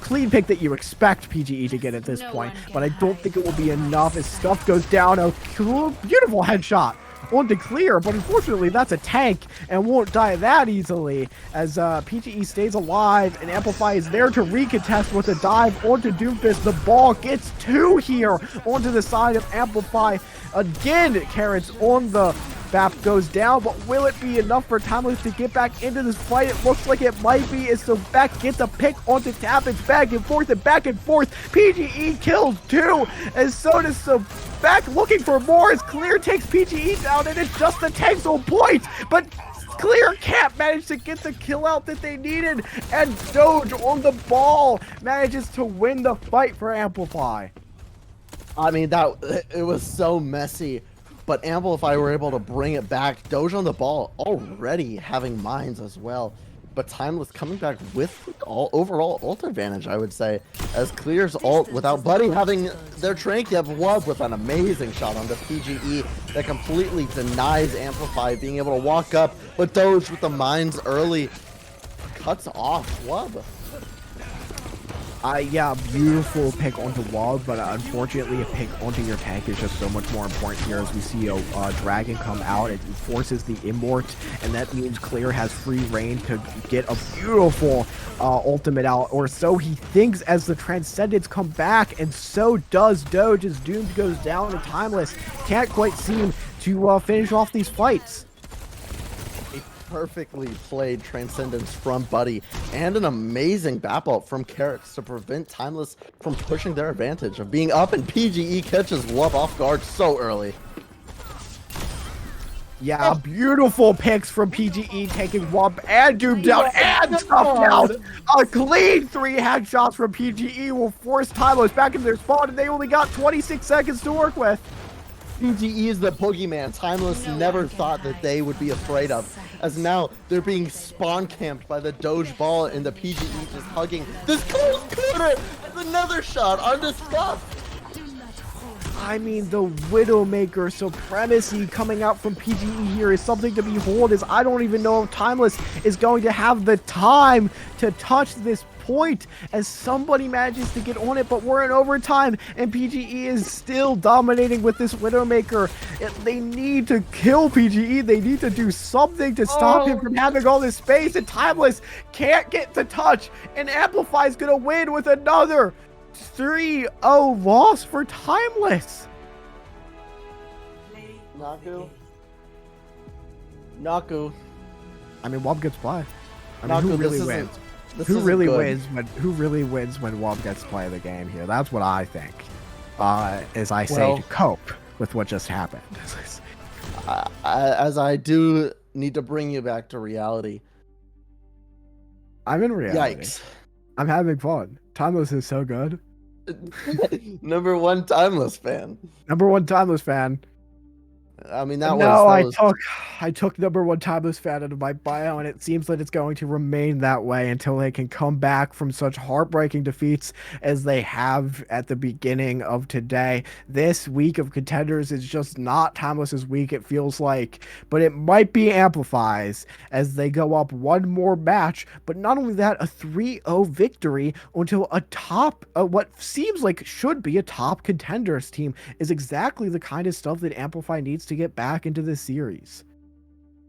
clean pick that you expect PGE to get at this point, but I don't think it will be enough as Scuffed goes down. A cool, beautiful headshot onto Clear, but unfortunately that's a tank and won't die that easily as PGE stays alive, and Amplify is there to recontest with a dive onto Doomfist. The ball gets 2 here onto the side of Amplify. Again, Carrots on the BAP goes down, but will it be enough for Timeless to get back into this fight? It looks like it might be, as Sobek gets a pick onto Tap. It's back and forth and back and forth. PGE kills 2, and so does Sobek, looking for more as Clear takes PGE down, and it's just the tanks on point, but Clear can't manage to get the kill out that they needed, and Doge on the ball manages to win the fight for Amplify. I mean, it was so messy, but Amplify were able to bring it back. Doge on the ball, already having mines as well, but Timeless coming back with overall ult advantage, I would say, as Clear's ult without Buddy having their Trank. You have Wub with an amazing shot on the PGE that completely denies Amplify being able to walk up, but Doge with the mines early cuts off Wub. Yeah, beautiful pick onto Wub, but unfortunately a pick onto your tank is just so much more important here as we see a Dragon come out. It forces the Immort, and that means Clear has free reign to get a beautiful ultimate out, or so he thinks, as the Transcendents come back, and so does Doge as Doomed goes down to Timeless. Can't quite seem to finish off these fights. Perfectly played Transcendence from Buddy, and an amazing BAP ult from Carrots to prevent Timeless from pushing their advantage of being up, and PGE catches Wub off guard so early. Yeah, beautiful picks from PGE, taking Wub and Doom down and Scuff down. A clean 3 headshots from PGE will force Timeless back into their spawn, and they only got 26 seconds to work with. PGE is the boogeyman Timeless never thought that they would be afraid of, as now they're being spawn camped by the Doge ball, and the PGE just hugging this close corner. And another shot on the Scuff. I mean, the Widowmaker supremacy coming out from PGE here is something to behold, as I don't even know if Timeless is going to have the time to touch this point as somebody manages to get on it, but we're in overtime and PGE is still dominating with this Widowmaker. They need to kill PGE. They need to do something to stop him from having all this space, and Timeless can't get the touch, and Amplify is gonna win with another 3-0 loss for Timeless. Naku. I mean, Wob gets play. I mean, Naku, who really wins? Who really wins when Wob gets play of the game here? That's what I think. As I say, to cope with what just happened. As I do need to bring you back to reality. I'm in reality. Yikes. I'm having fun. Timeless is so good. Number 1 Timeless fan. Number 1 Timeless fan. I mean, No, that was I took number one timeless fan out of my bio, and it seems that it's going to remain that way until they can come back from such heartbreaking defeats as they have at the beginning of today. This week of contenders is just not Timeless's week, it feels like, but it might be Amplifies as they go up one more match. But not only that, a 3-0 victory until a top, what seems like should be a top contenders team is exactly the kind of stuff that Amplify needs to get back into the series.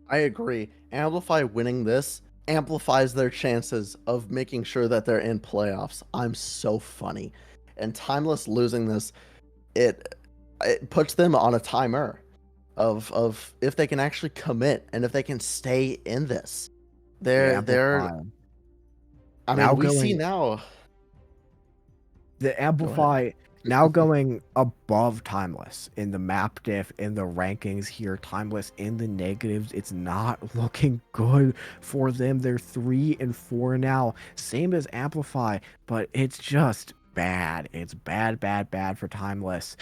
I agree. Amplify winning this amplifies their chances of making sure that they're in playoffs. I'm so funny. And Timeless losing this, it puts them on a timer of if they can actually commit and if they can stay in this. Yeah, They're Amplify. I Now mean, we see going now. the Go ahead. Amplify now going above Timeless in the map diff, in the rankings here. Timeless in the negatives. It's not looking good for them. They're 3 and 4 now, same as Amplify, but it's just bad. It's bad, bad, bad for Timeless.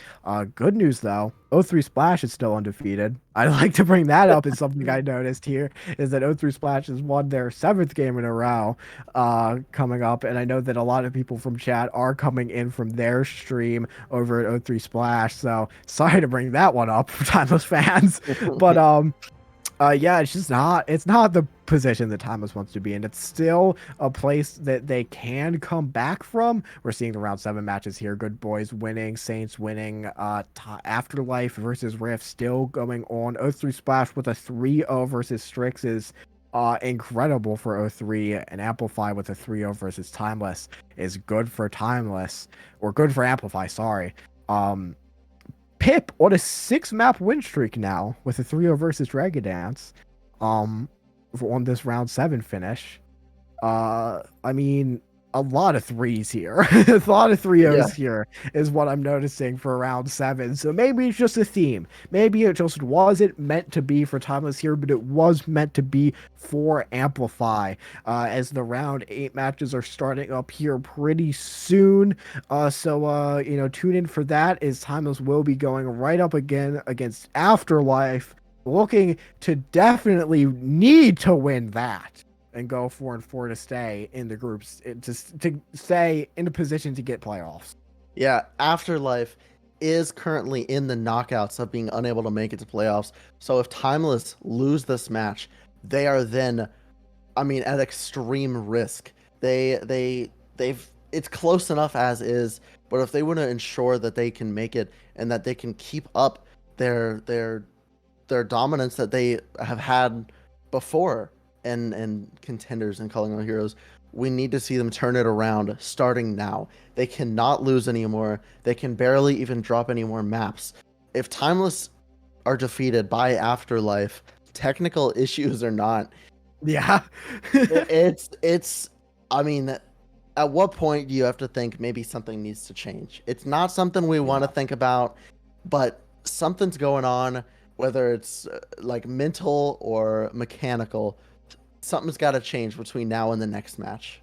Good news though, O3 Splash is still undefeated. I like to bring that up as something I noticed here is that O3 Splash has won their 7th game in a row coming up, and I know that a lot of people from chat are coming in from their stream over at O3 Splash, so sorry to bring that one up for Timeless fans, but yeah, it's not the position that Timeless wants to be in. It's still a place that they can come back from. We're seeing the round 7 matches here. Good Boys winning, Saints winning, Afterlife versus Rift still going on. O3 Splash with a 3-0 versus Strix is incredible for O3, and Amplify with a 3-0 versus Timeless is good for Timeless, or good for Amplify, sorry. Pip on a 6-map win streak now with a 3-0 versus Dragon Dance on this round 7 finish. I mean, a lot of threes here. A lot of 3-0s Yeah. here is what I'm noticing for round 7. So maybe it's just a theme. Maybe it just wasn't meant to be for Timeless here, but it was meant to be for Amplify. As the round 8 matches are starting up here pretty soon. So you know, tune in for that, as Timeless will be going right up again against Afterlife, looking to definitely need to win that and go 4 and 4 to stay in the groups, to stay in a position to get playoffs. Yeah, Afterlife is currently in the knockouts of being unable to make it to playoffs. So if Timeless lose this match, they are then, I mean, at extreme risk. They've it's close enough as is, but if they want to ensure that they can make it and that they can keep up their dominance that they have had before and contenders and calling all heroes, we need to see them turn it around starting now. They cannot lose anymore. They can barely even drop any more maps. If Timeless are defeated by Afterlife, technical issues or not, Yeah. it's I mean, at what point do you have to think maybe something needs to change? It's not something we want to Yeah. think about, but something's going on, whether it's like mental or mechanical. Something's got to change between now and the next match.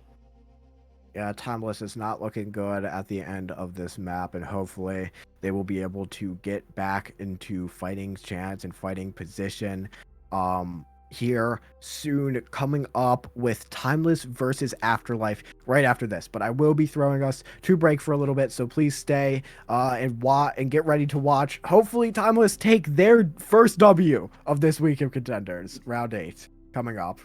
Yeah, Timeless is not looking good at the end of this map, and hopefully they will be able to get back into fighting chance and fighting position here soon, coming up with Timeless versus Afterlife right after this. But I will be throwing us to break for a little bit, so please stay and get ready to watch. Hopefully Timeless take their first W of this week of Contenders, round 8 coming up.